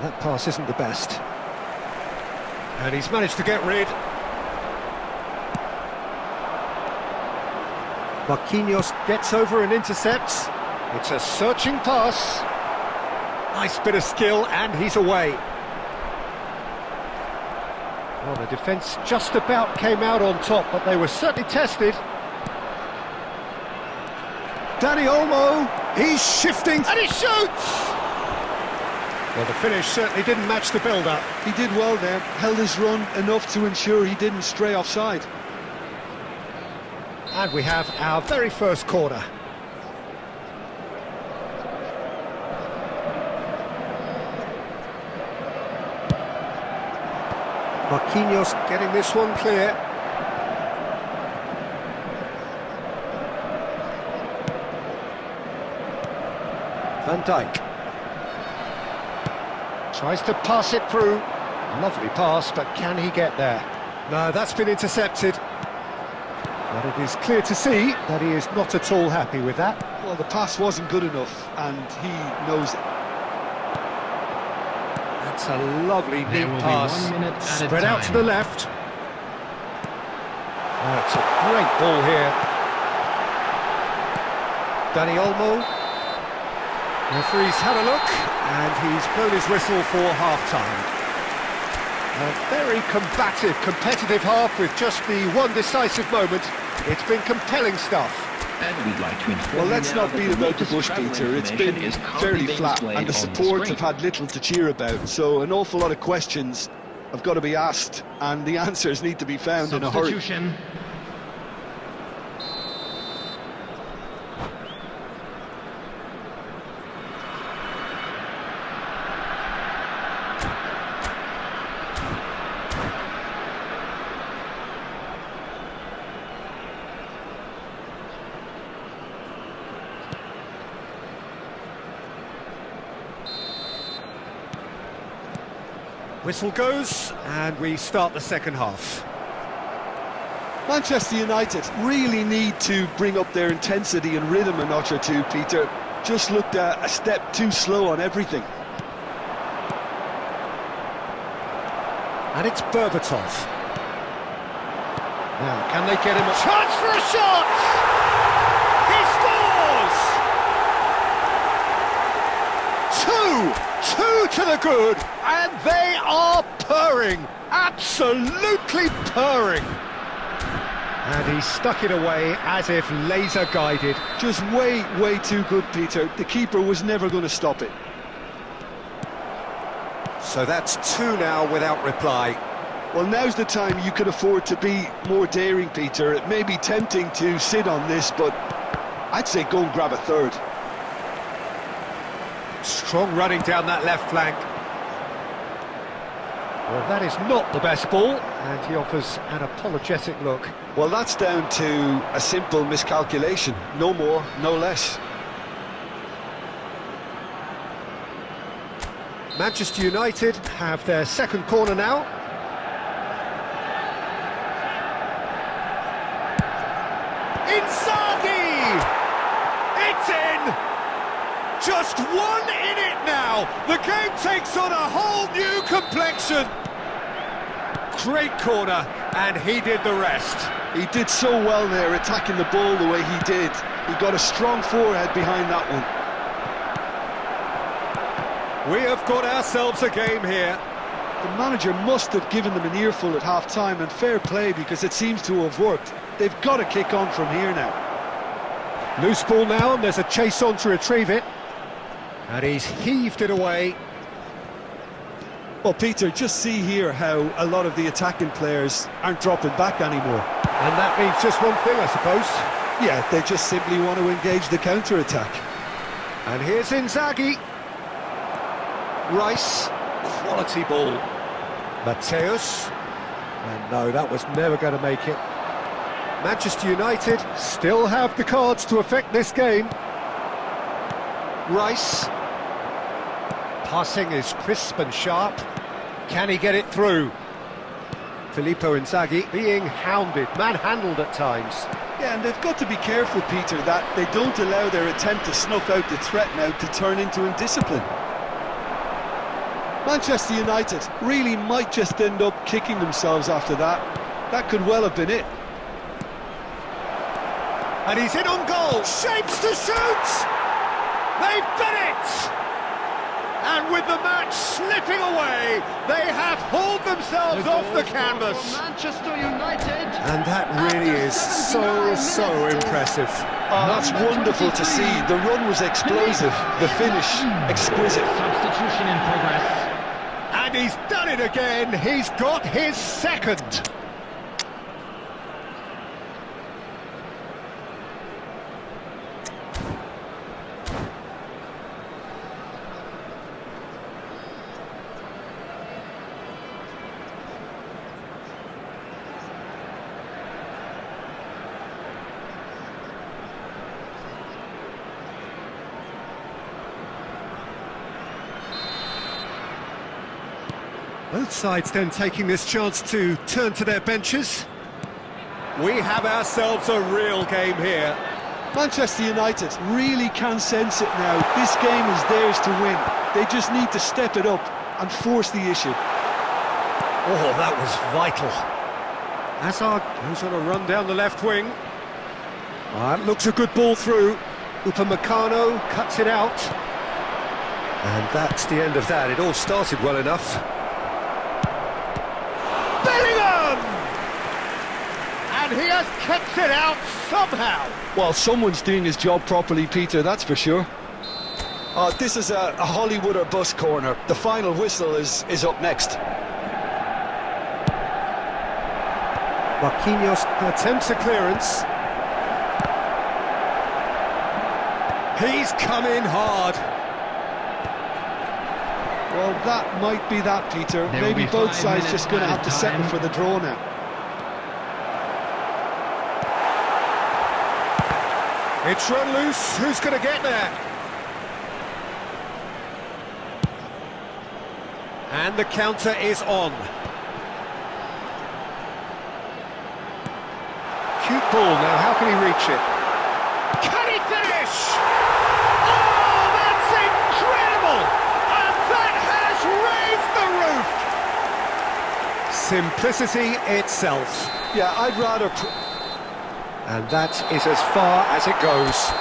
That pass isn't the best. And he's managed to get rid. Marquinhos gets over and intercepts. It's a searching pass. Nice bit of skill, and he's away. Well, the defence just about came out on top, but they were certainly tested. Dani Olmo, he's shifting, and he shoots! Well, the finish certainly didn't match the build-up. He did well there, held his run enough to ensure he didn't stray offside. And we have our very first corner. Marquinhos getting this one clear. Van Dijk. Tries to pass it through. Lovely pass, but can he get there? No, that's been intercepted. But it is clear to see that he is not at all happy with that. Well, the pass wasn't good enough, and he knows it. That's a lovely, There neat will be pass. 1 minute added Spread out to time. the left. That's a great ball here. Dani Olmo. Referee's had a look, and he's blown his whistle for half-time. A very combative, competitive half with just the one decisive moment. It's been compelling stuff. And we'd like to inform Well, you let's now not that beat the about the latest bush, travel Peter. It's been information is currently fairly being flat, displayed and the on support screen. have had little to cheer about. So an awful lot of questions have got to be asked, and the answers need to be found in a hurry. Substitution. Whistle goes, and we start the second half. Manchester United really need to bring up their intensity and rhythm a notch or two, Peter. Just looked a step too slow on everything. And it's Berbatov. Now, can they get him a chance for a shot? He scores! Two to the good, and they are purring, absolutely purring. And he stuck it away as if laser guided. Just way too good, Peter. The keeper was never going to stop it. So that's two now without reply. Well, now's the time you can afford to be more daring, Peter. It may be tempting to sit on this, but I'd say go and grab a third. Strong running down that left flank. Well, that is not the best ball, and he offers an apologetic look. Well, that's down to a simple miscalculation. No more, no less. Manchester United have their second corner now. Inzaghi! It's in! Just one in it now! The game takes on a whole new complexion! Great corner, and he did the rest. He did so well there, attacking the ball the way he did. He got a strong forehead behind that one. We have got ourselves a game here. The manager must have given them an earful at half-time, and fair play, because it seems to have worked. They've got to kick on from here now. Loose ball now, and there's a chase on to retrieve it. And he's heaved it away. Well, Peter, just see here how a lot of the attacking players aren't dropping back anymore. And that means just one thing, I suppose. Yeah, they just simply want to engage the counter-attack. And here's Inzaghi. Rice, quality ball. Mateus. And no, that was never going to make it. Manchester United still have the cards to affect this game. Rice. Passing is crisp and sharp. Can he get it through? Filippo Inzaghi being hounded, manhandled at times. Yeah, and they've got to be careful, Peter, that they don't allow their attempt to snuff out the threat now to turn into indiscipline. Manchester United really might just end up kicking themselves after that. That could well have been it. And he's in on goal, shapes to shoot! They've done it! And with the match slipping away, they have hauled themselves off the canvas. Manchester United. And that really is so impressive. Oh, that's wonderful to see. The run was explosive, the finish exquisite. Substitution in progress. And he's done it again. He's got his second. Both sides then taking this chance to turn to their benches. We have ourselves a real game here. Manchester United really can sense it now. This game is theirs to win. They just need to step it up and force the issue. Oh, that was vital. Hazard goes on a run down the left wing. That looks a good ball through. Upamecano cuts it out. And that's the end of that. It all started well enough. And he has kept it out somehow. Well, someone's doing his job properly, Peter, that's for sure. This is a Hollywood or bust corner. The final whistle is up next. Marquinhos attempts a clearance. He's come in hard. Well, that might be that, Peter. Maybe both sides just going to have to settle for the draw now. It's run loose. Who's going to get there? And the counter is on. Cute ball now. How can he reach it? Can he finish? Oh, that's incredible! And that has raised the roof. Simplicity itself. Yeah, I'd rather... And that is as far as it goes.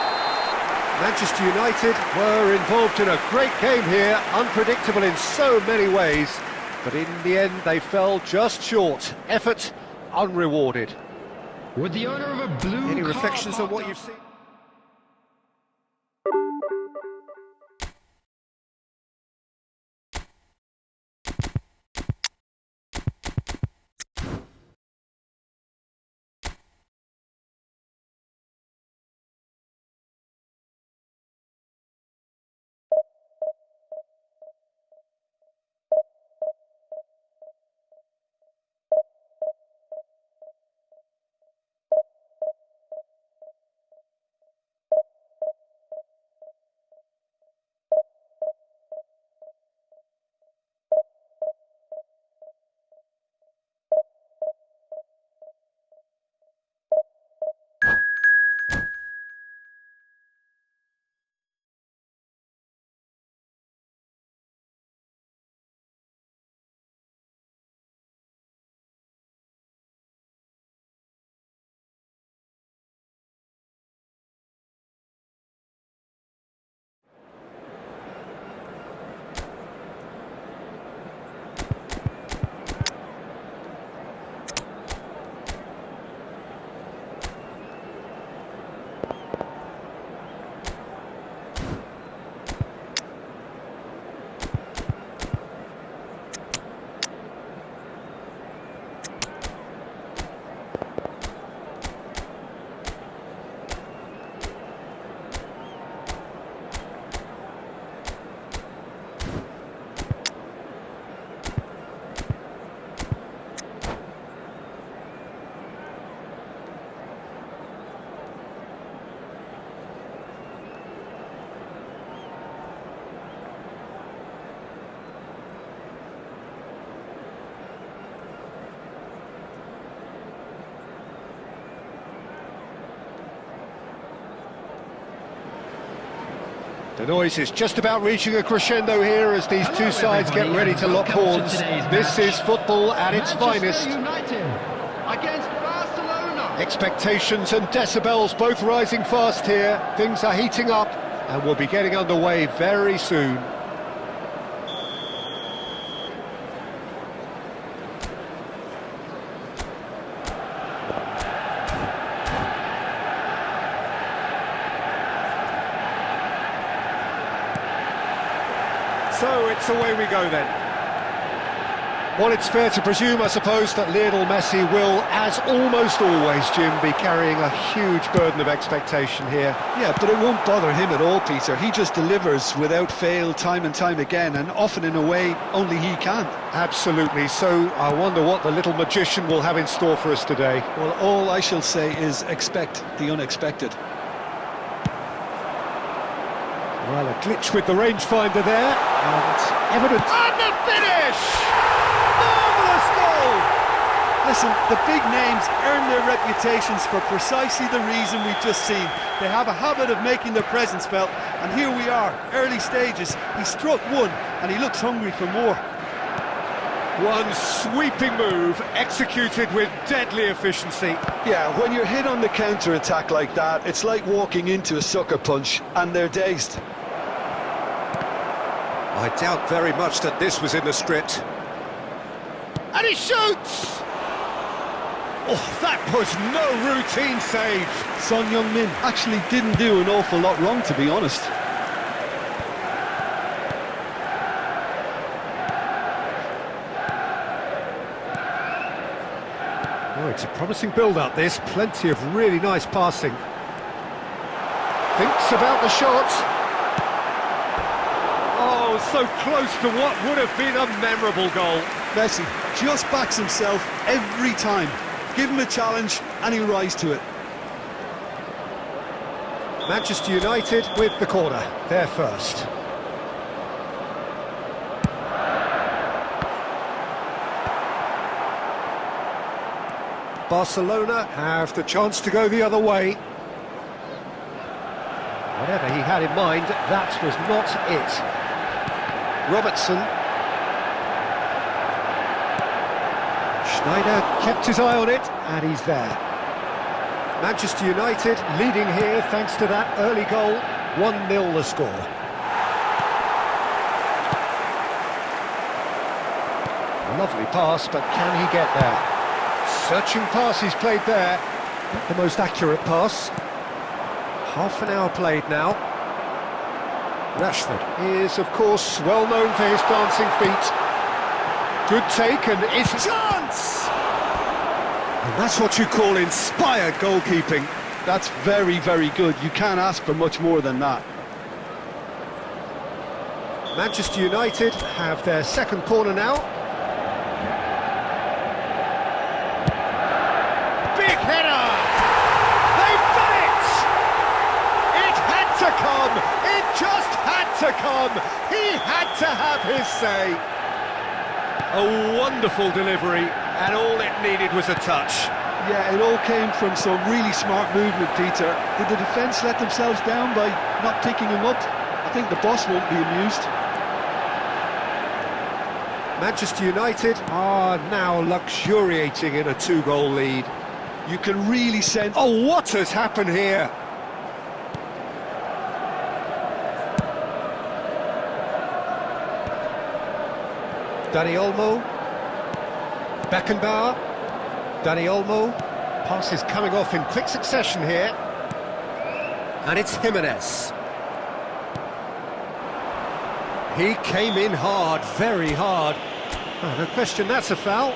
Manchester United were involved in a great game here, unpredictable in so many ways, but in the end they fell just short. Effort unrewarded. With the owner of a blue Any reflections on what you've seen? The noise is just about reaching a crescendo here as these two sides get ready to lock horns. This is football at its finest. United against Barcelona. Expectations and decibels both rising fast here. Things are heating up and we'll be getting underway very soon. So it's away we go then. Well, it's fair to presume, I suppose, that Lionel Messi will, as almost always, Jim, be carrying a huge burden of expectation here. Yeah, but it won't bother him at all, Peter. He just delivers without fail time and time again, and often in a way only he can. Absolutely. So I wonder what the little magician will have in store for us today. Well, all I shall say is expect the unexpected. Well, a glitch with the rangefinder there, and evident. And the finish! Marvellous goal! Listen, the big names earn their reputations for precisely the reason we've just seen. They have a habit of making their presence felt, and here we are, early stages. He struck one, and he looks hungry for more. One sweeping move, executed with deadly efficiency. Yeah, when you're hit on the counter-attack like that, it's like walking into a sucker punch, and they're dazed. I doubt very much that this was in the script. And he shoots! Oh, that was no routine save. Son Heung-min actually didn't do an awful lot wrong, to be honest. Oh, it's a promising build-up, this. Plenty of really nice passing. Thinks about the shot. Oh, so close to what would have been a memorable goal. Messi just backs himself every time. Give him a challenge and he'll rise to it. Manchester United with the corner. They're first. Barcelona have the chance to go the other way. Whatever he had in mind, that was not it. Robertson. Schneider kept his eye on it, and he's there. Manchester United leading here thanks to that early goal. 1-0 the score. A lovely pass, but can he get there? Searching pass he's played there. Not the most accurate pass. Half an hour played now. Rashford is, of course, well known for his dancing feet. Good take, and it's a chance! And that's what you call inspired goalkeeping. That's very, very good. You can't ask for much more than that. Manchester United have their second corner now. Big header! They've done it! It had to come! It just had to come! He had to have his say! A wonderful delivery, and all it needed was a touch. Yeah, it all came from some really smart movement, Peter. Did the defence let themselves down by not picking him up? I think the boss won't be amused. Manchester United are now luxuriating in a 2-goal lead. You can really sense... Oh, what has happened here? Dani Olmo. Beckenbauer. Dani Olmo. Pass is coming off in quick succession here. And it's Jimenez. He came in hard, very hard. Oh, no question, that's a foul.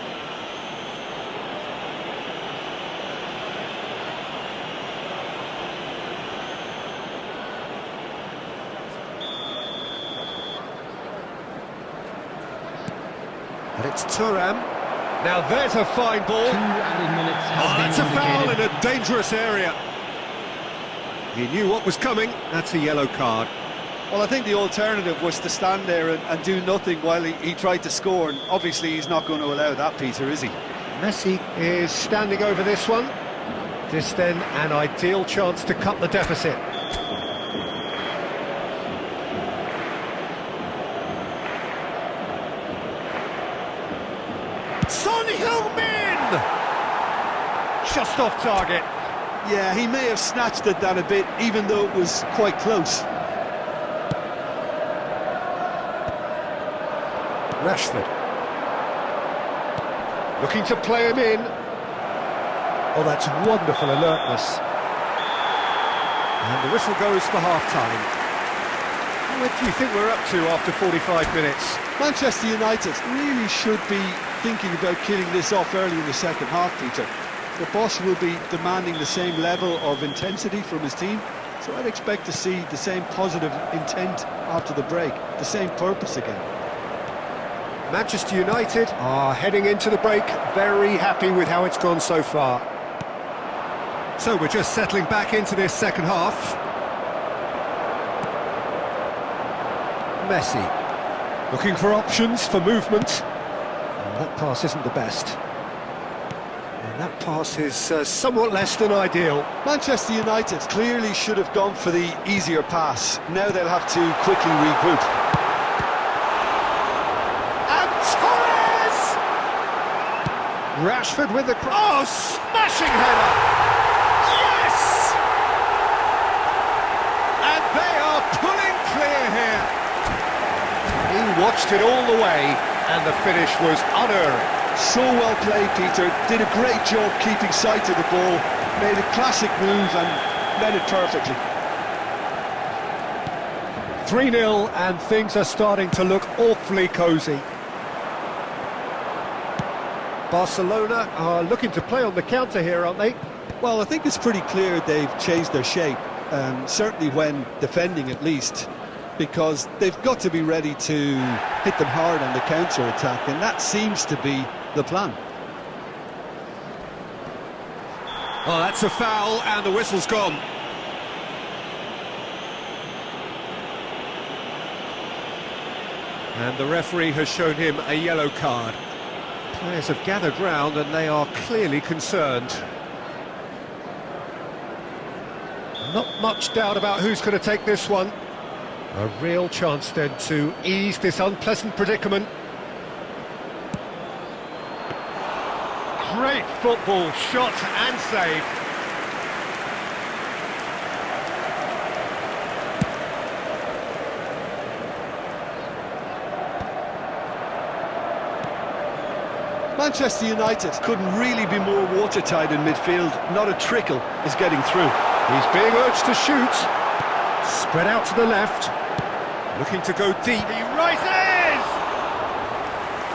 And it's Thuram. Now there's a fine ball. 2 added minutes have been That's a foul in indicated. a dangerous area. He knew what was coming. That's a yellow card. Well, I think the alternative was to stand there and do nothing while he tried to score, and obviously he's not going to allow that, Peter, is he? Messi is standing over this one. This then an ideal chance to cut the deficit. Son Heung-min! Just off target. Yeah, he may have snatched at that a bit, even though it was quite close. Rashford. Looking to play him in. Oh, that's wonderful alertness. And the whistle goes for half-time. What do you think we're up to after 45 minutes? Manchester United really should be thinking about killing this off early in the second half, Peter. The boss will be demanding the same level of intensity from his team, so I'd expect to see the same positive intent after the break, the same purpose again. Manchester United are heading into the break very happy with how it's gone so far. So we're just settling back into this second half. Messi, looking for options for movement. And that pass isn't the best. And that pass is somewhat less than ideal. Manchester United clearly should have gone for the easier pass. Now they'll have to quickly regroup. And Torres! Rashford with the cross. Oh, smashing header! Yes! And they are pulling clear here. He watched it all the way, and the finish was unerring. So well played, Peter. Did a great job keeping sight of the ball. Made a classic move and led it perfectly. 3-0, and things are starting to look awfully cosy. Barcelona are looking to play on the counter here, aren't they? Well, I think it's pretty clear they've changed their shape, certainly when defending at least, because they've got to be ready to hit them hard on the counter-attack, and that seems to be the plan. Oh, that's a foul, and the whistle's gone. And the referee has shown him a yellow card. Players have gathered round, and they are clearly concerned. Not much doubt about who's going to take this one. A real chance then to ease this unpleasant predicament. Great football, shot and save. Manchester United couldn't really be more watertight in midfield. Not a trickle is getting through. He's being urged to shoot. Spread out to the left. Looking to go deep. He rises!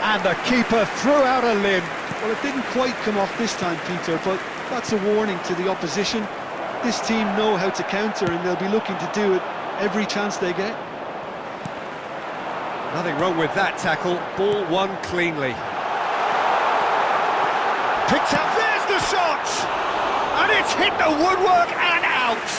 And the keeper threw out a limb. Well, it didn't quite come off this time, Peter, but that's a warning to the opposition. This team know how to counter, and they'll be looking to do it every chance they get. Nothing wrong with that tackle. Ball won cleanly. Picked up, there's the shot! And it's hit the woodwork and out!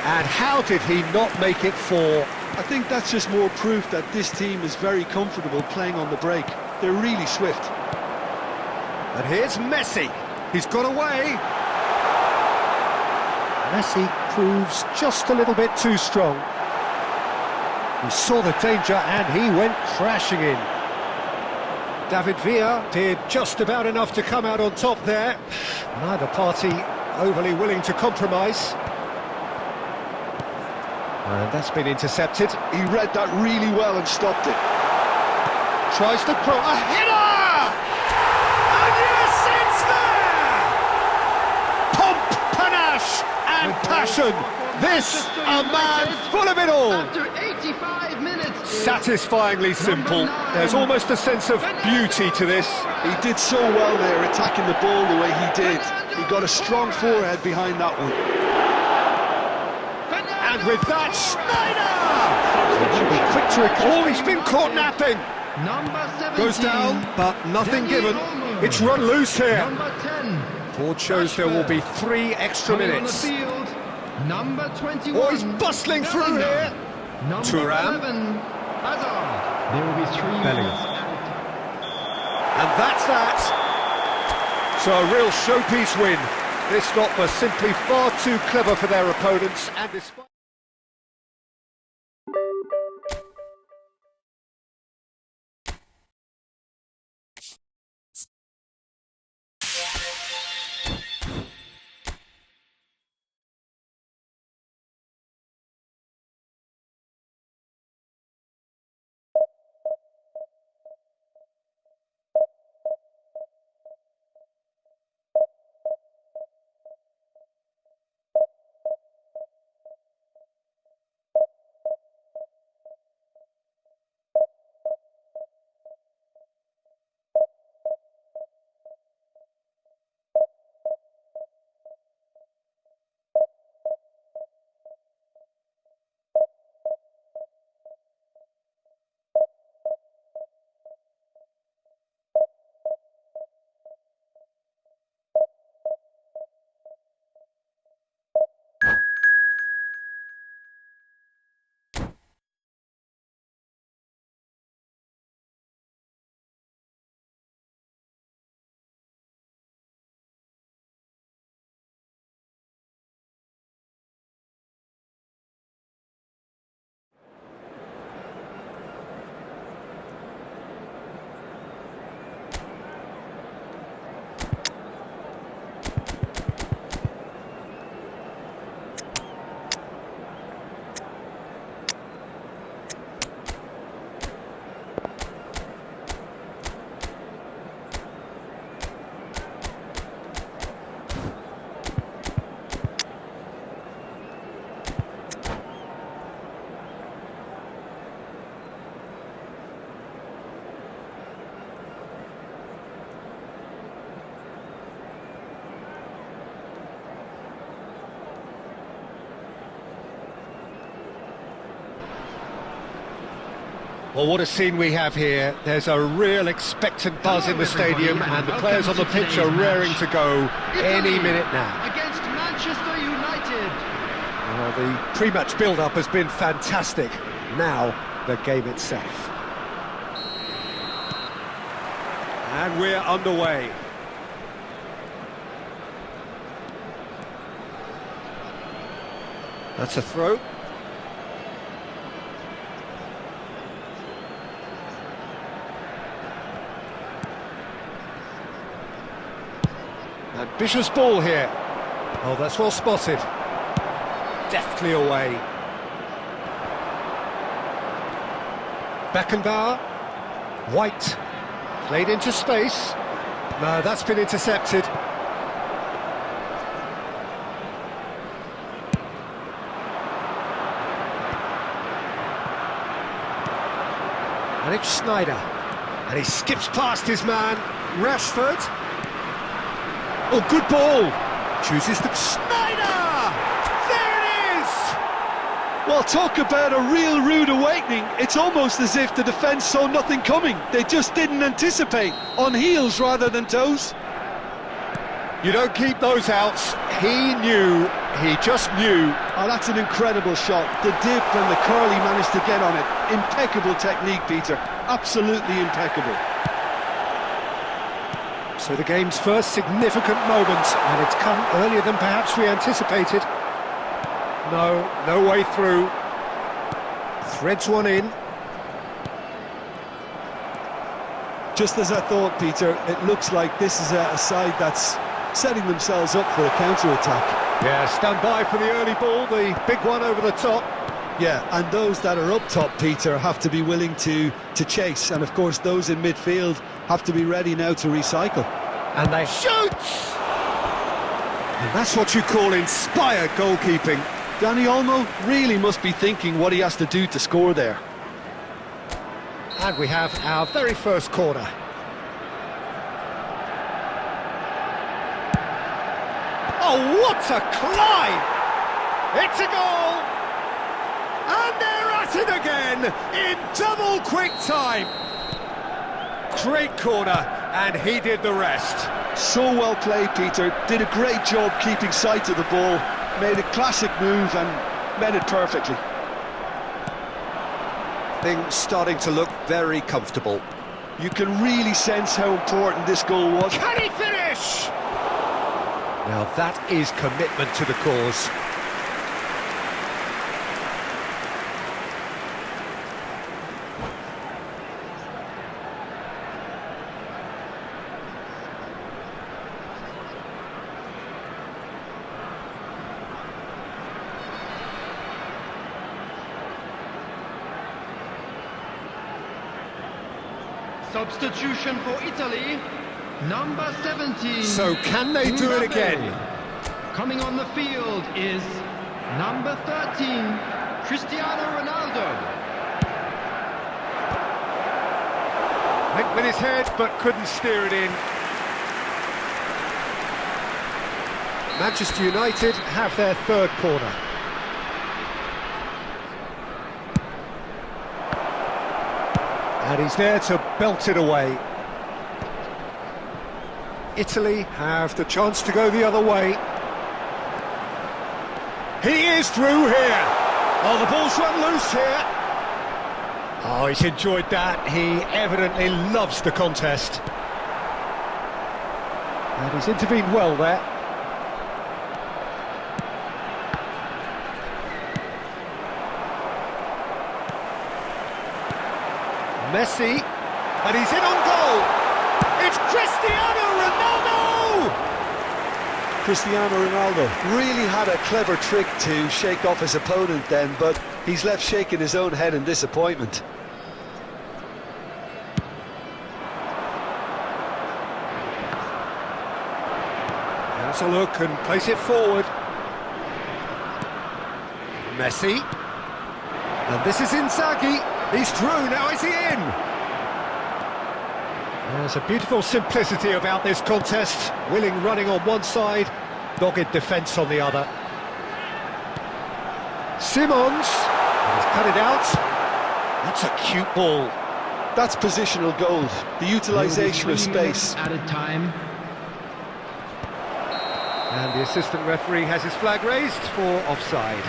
And how did he not make it four? I think that's just more proof that this team is very comfortable playing on the break. They're really swift. And here's Messi. He's got away. Messi proves just a little bit too strong. He saw the danger and he went crashing in. David Villa did just about enough to come out on top there. Neither party overly willing to compromise. And that's been intercepted. He read that really well and stopped it. Tries to cross. A header! And yes, it's there! Pomp, panache and passion. This, a man full of it all. After 85 minutes. Satisfyingly simple. There's almost a sense of beauty to this. He did so well there, attacking the ball the way he did. He got a strong forehead behind that one. And with that, Schneider! Should be quick to recall. He's been caught napping. Goes down, but nothing given. It's run loose here. Board shows there will be 3 extra minutes. Number 21. Oh, he's bustling through here. Thuram. There will be 3 Bellingham. And that's that. So a real showpiece win. This lot were simply far too clever for their opponents, and despite Well, what a scene we have here. There's a real expectant buzz in the stadium, and the players on the pitch are raring to go any minute now. Against Manchester United. Well, the pre-match build-up has been fantastic. Now, the game itself. And we're underway. That's a throw. Ambitious ball here. Oh, that's well spotted. Deftly away. Beckenbauer. White. Played into space. No, that's been intercepted. And it's Schneider. And he skips past his man, Rashford. Oh, good ball. Chooses the Schneider! There it is! Well, talk about a real rude awakening. It's almost as if the defence saw nothing coming. They just didn't anticipate. On heels rather than toes. You don't keep those outs. He knew. He just knew. Oh, that's an incredible shot. The dip and the curl he managed to get on it. Impeccable technique, Peter. Absolutely impeccable. So the game's first significant moment, and it's come earlier than perhaps we anticipated. No way through. Threads one in. Just as I thought, Peter, it looks like this is a side that's setting themselves up for a counter-attack. Yeah, stand by for the early ball, the big one over the top. Yeah, and those that are up top, Peter, have to be willing to chase. And of course, those in midfield have to be ready now to recycle. And they shoot! And that's what you call inspired goalkeeping. Danny Olmo really must be thinking what he has to do to score there. And we have our very first corner. Oh, what a climb! It's a goal! And they're at it again in double quick time. Great corner, and he did the rest. So well played, Peter. Did a great job keeping sight of the ball. Made a classic move and made it perfectly. Things starting to look very comfortable. You can really sense how important this goal was. Can he finish? Now that is commitment to the cause. Substitution for Italy, number 17. So can they do it again? Coming on the field is number 13, Cristiano Ronaldo. Went with his head, but couldn't steer it in. Manchester United have their third corner. And he's there to belt it away. Italy have the chance to go the other way. He is through here. Oh, the ball's run loose here. Oh, he's enjoyed that. He evidently loves the contest. And he's intervened well there. Messi, and he's in on goal. It's Cristiano Ronaldo! Cristiano Ronaldo really had a clever trick to shake off his opponent then, but he's left shaking his own head in disappointment. Has a look and place it forward. Messi. And this is Inzaghi. He's through, now is he in? There's a beautiful simplicity about this contest. Willing running on one side, dogged defence on the other. Simons, he's cut it out. That's a cute ball. That's positional goal, the utilisation of space. Added time. And the assistant referee has his flag raised for offside.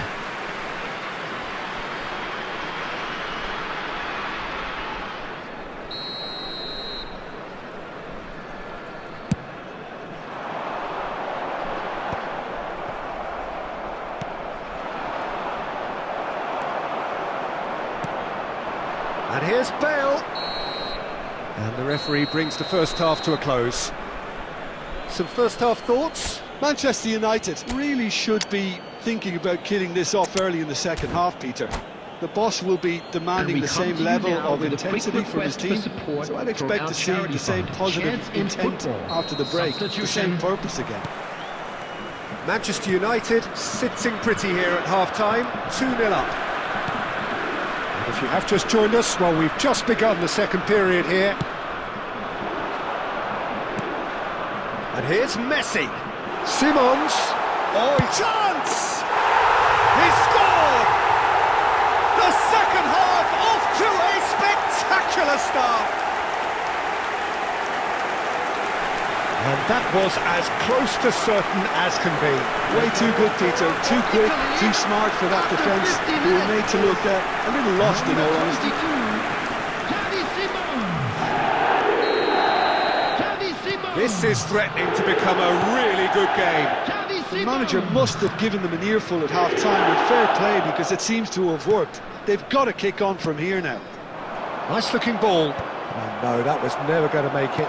And here's Bale. And the referee brings the first half to a close. Some first half thoughts? Manchester United really should be thinking about killing this off early in the second half, Peter. The boss will be demanding the same level of intensity from his team, so I'd expect to see the same positive intent after the break, the same purpose again. Manchester United sitting pretty here at half-time, 2-0 up. And if you have just joined us, well, we've just begun the second period here. And here's Messi. Simons. Oh, chance! He's scored! The second half off to a spectacular start. And that was as close to certain as can be. Way too good, Peter. Too quick, too smart for that defence. They were made to look a little lost, in all honesty. This is threatening to become a really good game. The manager must have given them an earful at half-time with fair play because it seems to have worked. They've got to kick on from here now. Nice looking ball. Oh no, that was never going to make it.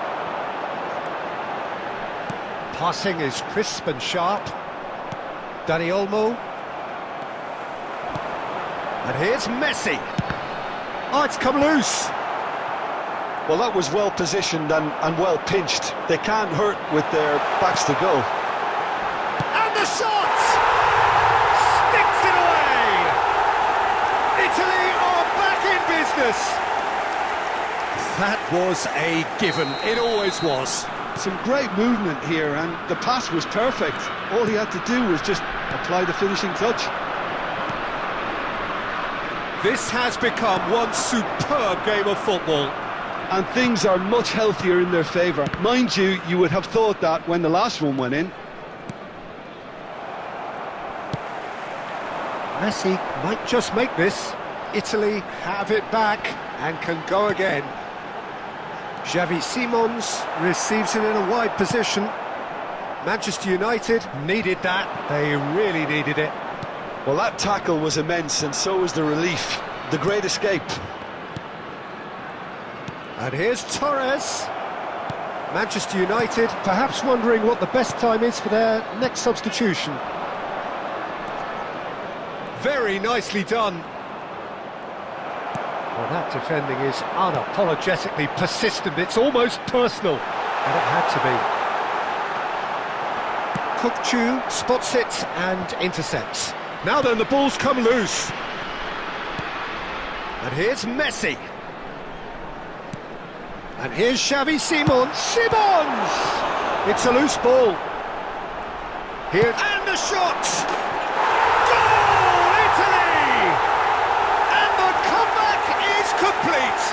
Passing is crisp and sharp. Dani Olmo. And here's Messi. Oh, it's come loose. Well, that was well positioned and well pinched. They can't hurt with their backs to goal. And the shot! Sticks it away! Italy are back in business! That was a given. It always was. Some great movement here, and the pass was perfect. All he had to do was just apply the finishing touch. This has become one superb game of football. And things are much healthier in their favour. Mind you, you would have thought that when the last one went in. Messi might just make this. Italy have it back and can go again. Xavi Simons receives it in a wide position. Manchester United needed that. They really needed it. Well, that tackle was immense, and so was the relief. The great escape. And here's Torres. Manchester United perhaps wondering what the best time is for their next substitution. Very nicely done. Well, that defending is unapologetically persistent. It's almost personal. And it had to be. Kukçu spots it and intercepts. Now then, the ball's come loose. And here's Messi. And here's Xavi Simons. Simons! It's a loose ball. Here and the shot! Goal, Italy! And the comeback is complete.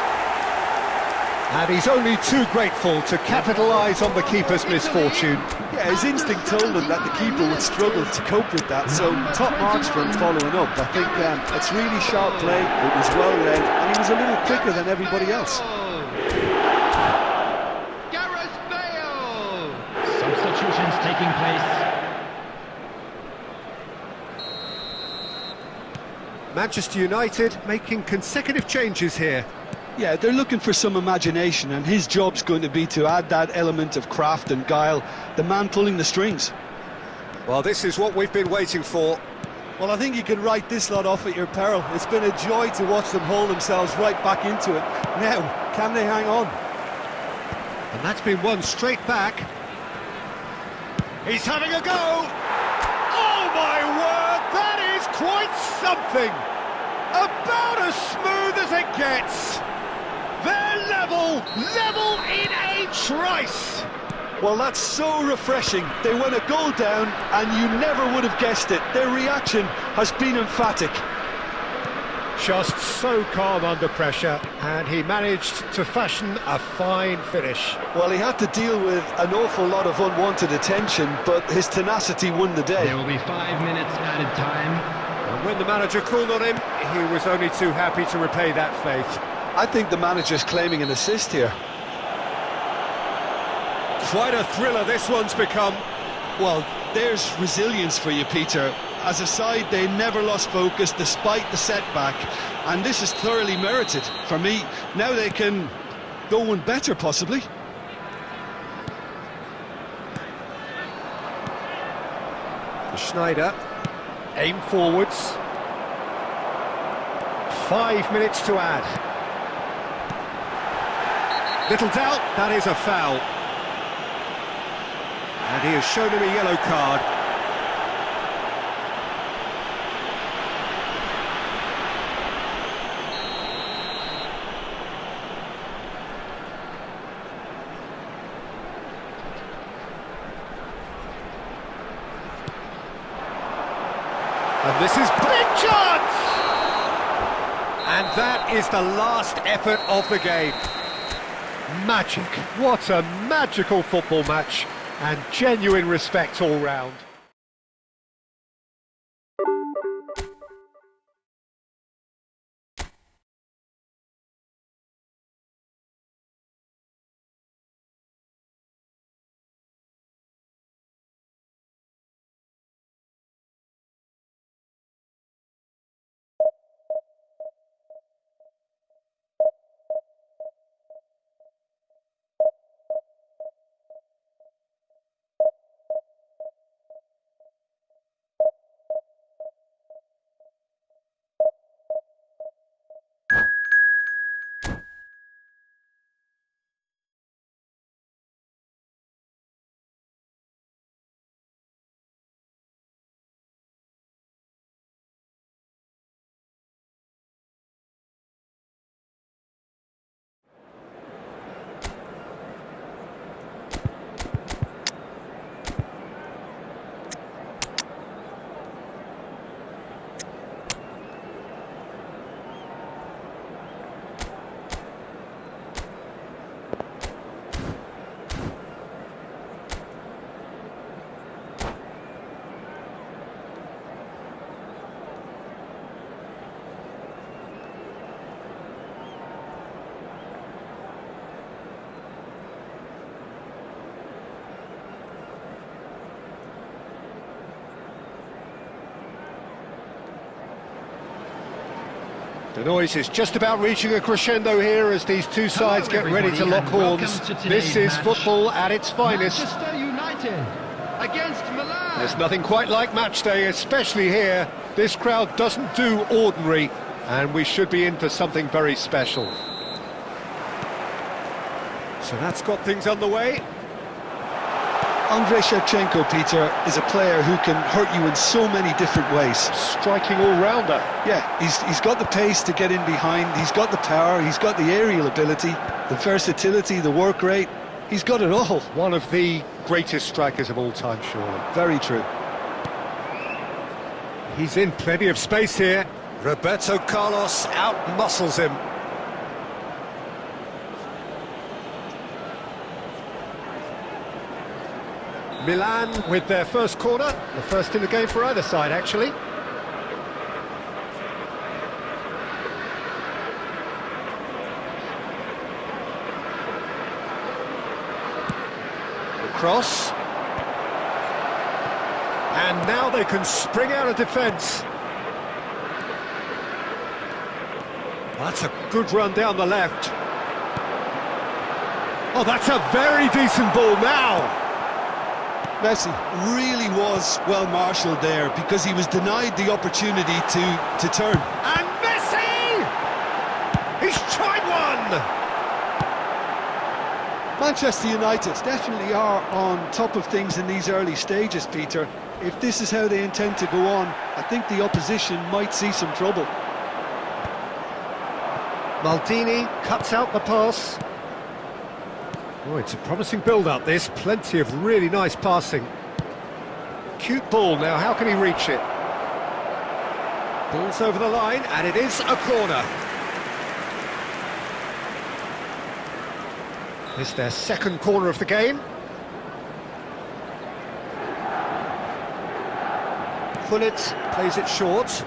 And he's only too grateful to capitalise on the keeper's misfortune. Yeah, his instinct told him that the keeper would struggle to cope with that, so top marks for him following up. I think it's really sharp play, it was well read, and he was a little quicker than everybody else. Substitutions taking place. Manchester United making consecutive changes here. Yeah, they're looking for some imagination, and his job's going to be to add that element of craft and guile, the man pulling the strings. Well, this is what we've been waiting for. Well, I think you can write this lot off at your peril. It's been a joy to watch them haul themselves right back into it. Now, can they hang on? And that's been one straight back. He's having a go! Oh my word, that is quite something! About as smooth as it gets! They're level in a trice! Well, that's so refreshing. They went a goal down and you never would have guessed it. Their reaction has been emphatic. just so calm under pressure, and he managed to fashion a fine finish. Well, he had to deal with an awful lot of unwanted attention, but his tenacity won the day. There will be 5 minutes added time. And when the manager called on him, he was only too happy to repay that faith. I think the manager's claiming an assist here. Quite a thriller this one's become. Well, there's resilience for you, Peter. As a side, they never lost focus despite the setback, and this is thoroughly merited for me. Now they can go one better, possibly. Schneider, aim forwards. 5 minutes to add. Little doubt, that is a foul. And he has shown him a yellow card. And this is big chance! And that is the last effort of the game. Magic. What a magical football match. And genuine respect all round. The noise is just about reaching a crescendo here as these two sides get ready to lock horns. This is football at its finest. Manchester United against Milan. There's nothing quite like match day, especially here. This crowd doesn't do ordinary, and we should be in for something very special. So that's got things underway. Andrei Shevchenko, Peter, is a player who can hurt you in so many different ways. Striking all-rounder. Yeah, he's got the pace to get in behind, he's got the power, he's got the aerial ability, the versatility, the work rate. He's got it all. One of the greatest strikers of all time, surely. Very true. He's in plenty of space here. Roberto Carlos out-muscles him. Milan with their first corner, the first in the game for either side, actually. The cross. And now they can spring out of defence. That's a good run down the left. Oh, that's a very decent ball now. Messi really was well marshalled there because he was denied the opportunity to turn. And Messi! He's tried one! Manchester United definitely are on top of things in these early stages, Peter. If this is how they intend to go on, I think the opposition might see some trouble. Maldini cuts out the pass. Oh, it's a promising build-up, this. Plenty of really nice passing. Cute ball now, how can he reach it? Ball's over the line, and it is a corner. It's their second corner of the game. Pullet plays it short.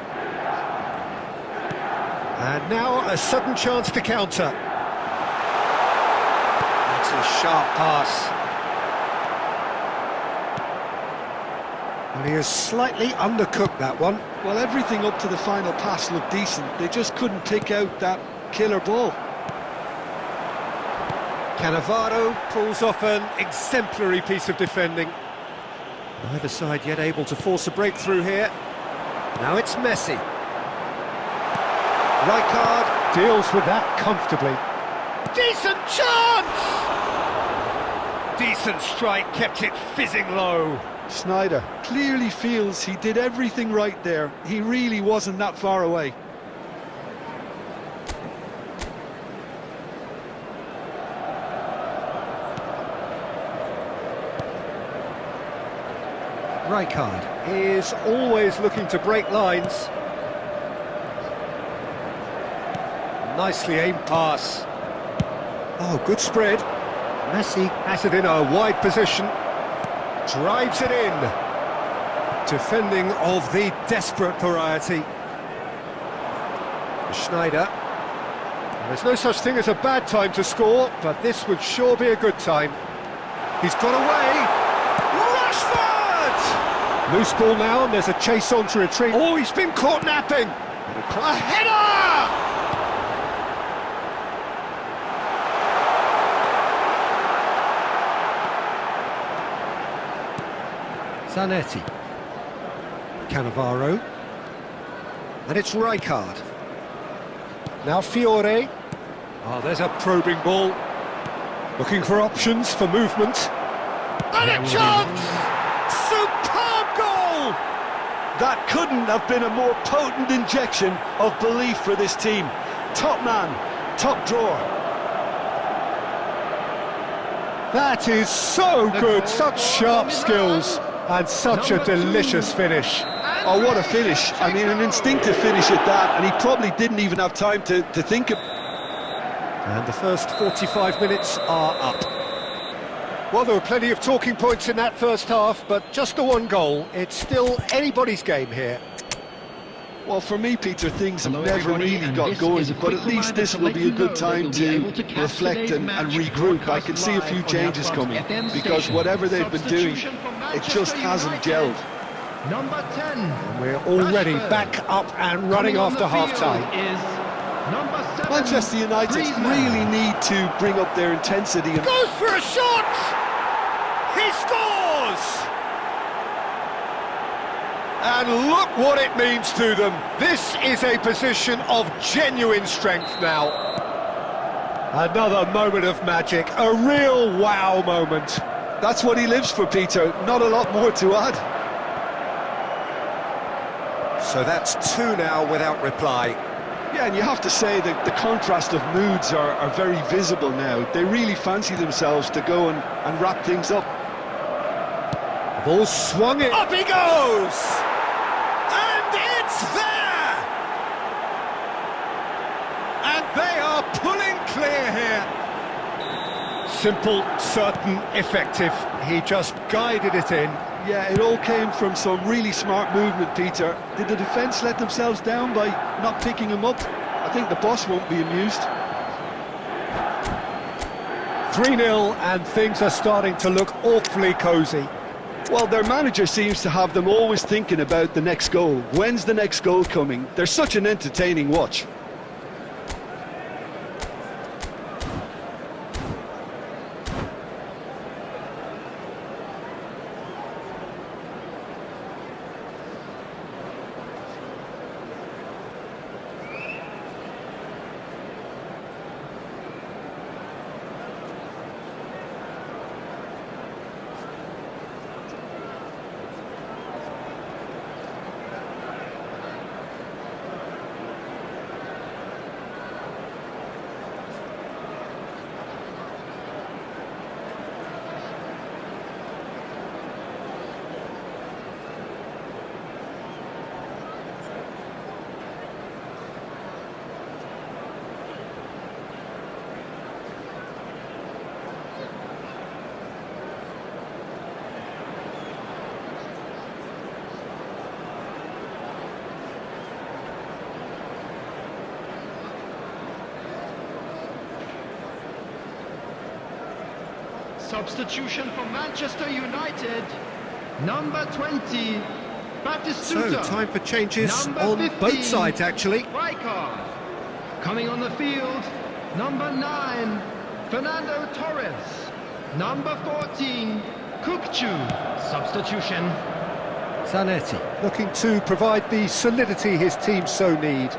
And now a sudden chance to counter. That's a sharp pass. Well, he has slightly undercooked that one. Well, everything up to the final pass looked decent. They just couldn't pick out that killer ball. Cannavaro pulls off an exemplary piece of defending. Neither side yet able to force a breakthrough here. Now it's Messi. Rijkaard deals with that comfortably. Decent chance! Decent strike, kept it fizzing low. Sneijder clearly feels he did everything right there. He really wasn't that far away. Rijkaard is always looking to break lines. Nicely aimed pass. Oh, good spread. Messi has it in a wide position. Drives it in. Defending of the desperate variety. Sneijder. There's no such thing as a bad time to score, but this would sure be a good time. He's got away. Rashford! Loose ball now, and there's a chase on to retrieve. Oh, he's been caught napping. A header! Zanetti. Cannavaro. And it's Rijkaard. Now Fiore. Oh, there's a probing ball. Looking for options for movement. And a chance! Superb goal! That couldn't have been a more potent injection of belief for this team. Top man, top drawer. That is so good, such sharp skills. And such a delicious finish. Oh, what a finish. I mean, an instinctive finish at that, and he probably didn't even have time to think of... And the first 45 minutes are up. Well, there were plenty of talking points in that first half, but just the one goal. It's still anybody's game here. Well, for me, Peter, things have never really got going, but at least this will be a good time to reflect and regroup. I can see a few changes coming, because whatever they've been doing, it just hasn't gelled. Number 10. And we're already back up and running after half-time. Manchester United really need to bring up their intensity. And goes for a shot! He scores! And look what it means to them. This is a position of genuine strength now. Another moment of magic, a real wow moment. That's what he lives for, Peter. Not a lot more to add. So that's two now without reply. Yeah, and you have to say that the contrast of moods are very visible now. They really fancy themselves to go and wrap things up. Ball swung it. Up he goes! And it's there! And they are pulling clear here. Simple, certain, effective. He just guided it in. Yeah, it all came from some really smart movement, Peter. Did the defence let themselves down by not picking him up? I think the boss won't be amused. 3-0, and things are starting to look awfully cosy. Well, their manager seems to have them always thinking about the next goal. When's the next goal coming? They're such an entertaining watch. Substitution for Manchester United. Number 20, Batistuta. So, time for changes Number on 15, both sides, actually. Rijkaard. Coming on the field, number 9, Fernando Torres. Number 14, Kukçu. Substitution. Zanetti looking to provide the solidity his team so need.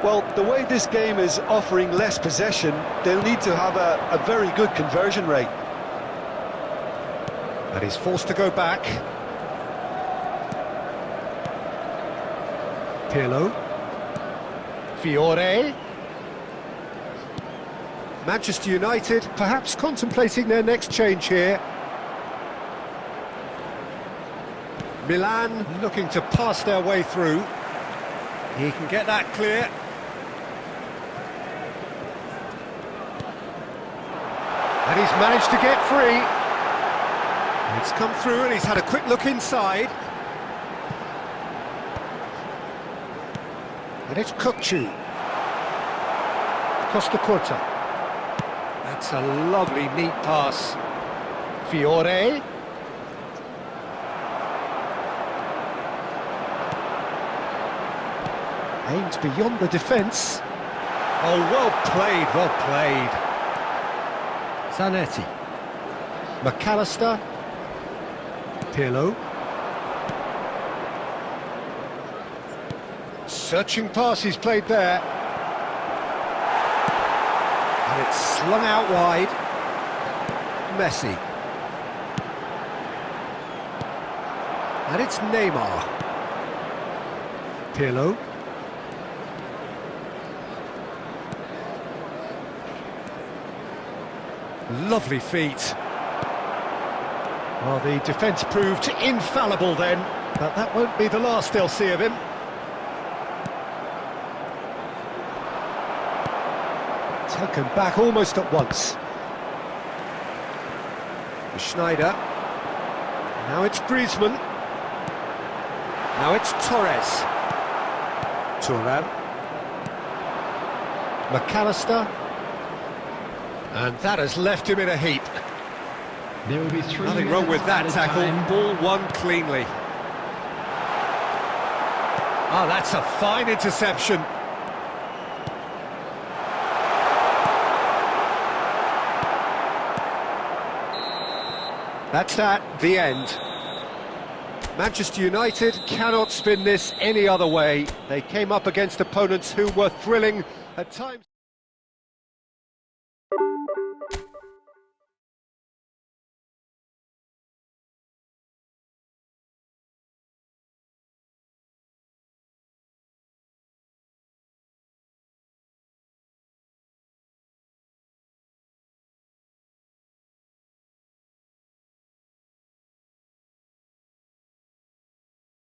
Well, the way this game is offering less possession, they'll need to have a very good conversion rate. And he's forced to go back. Pirlo. Fiore. Manchester United perhaps contemplating their next change here. Milan looking to pass their way through. He can get that clear. And he's managed to get free. It's come through and he's had a quick look inside. And it's Kukçu. Costa Curta. That's a lovely, neat pass. Fiore. Aimed beyond the defence. Oh, well played, well played. Zanetti. McAllister. Pirlo. Searching pass he's played there. And it's slung out wide. Messi. And it's Neymar. Pirlo. Lovely feet. Well, the defence proved infallible then, but that won't be the last they'll see of him. Taken back almost at once. Schneider. Now it's Griezmann. Now it's Torres. Thuram. McAllister. And that has left him in a heap. There will be 3 Nothing wrong with that tackle. time. Ball won cleanly. Oh, that's a fine interception. That's that, the end. Manchester United cannot spin this any other way. They came up against opponents who were thrilling at times.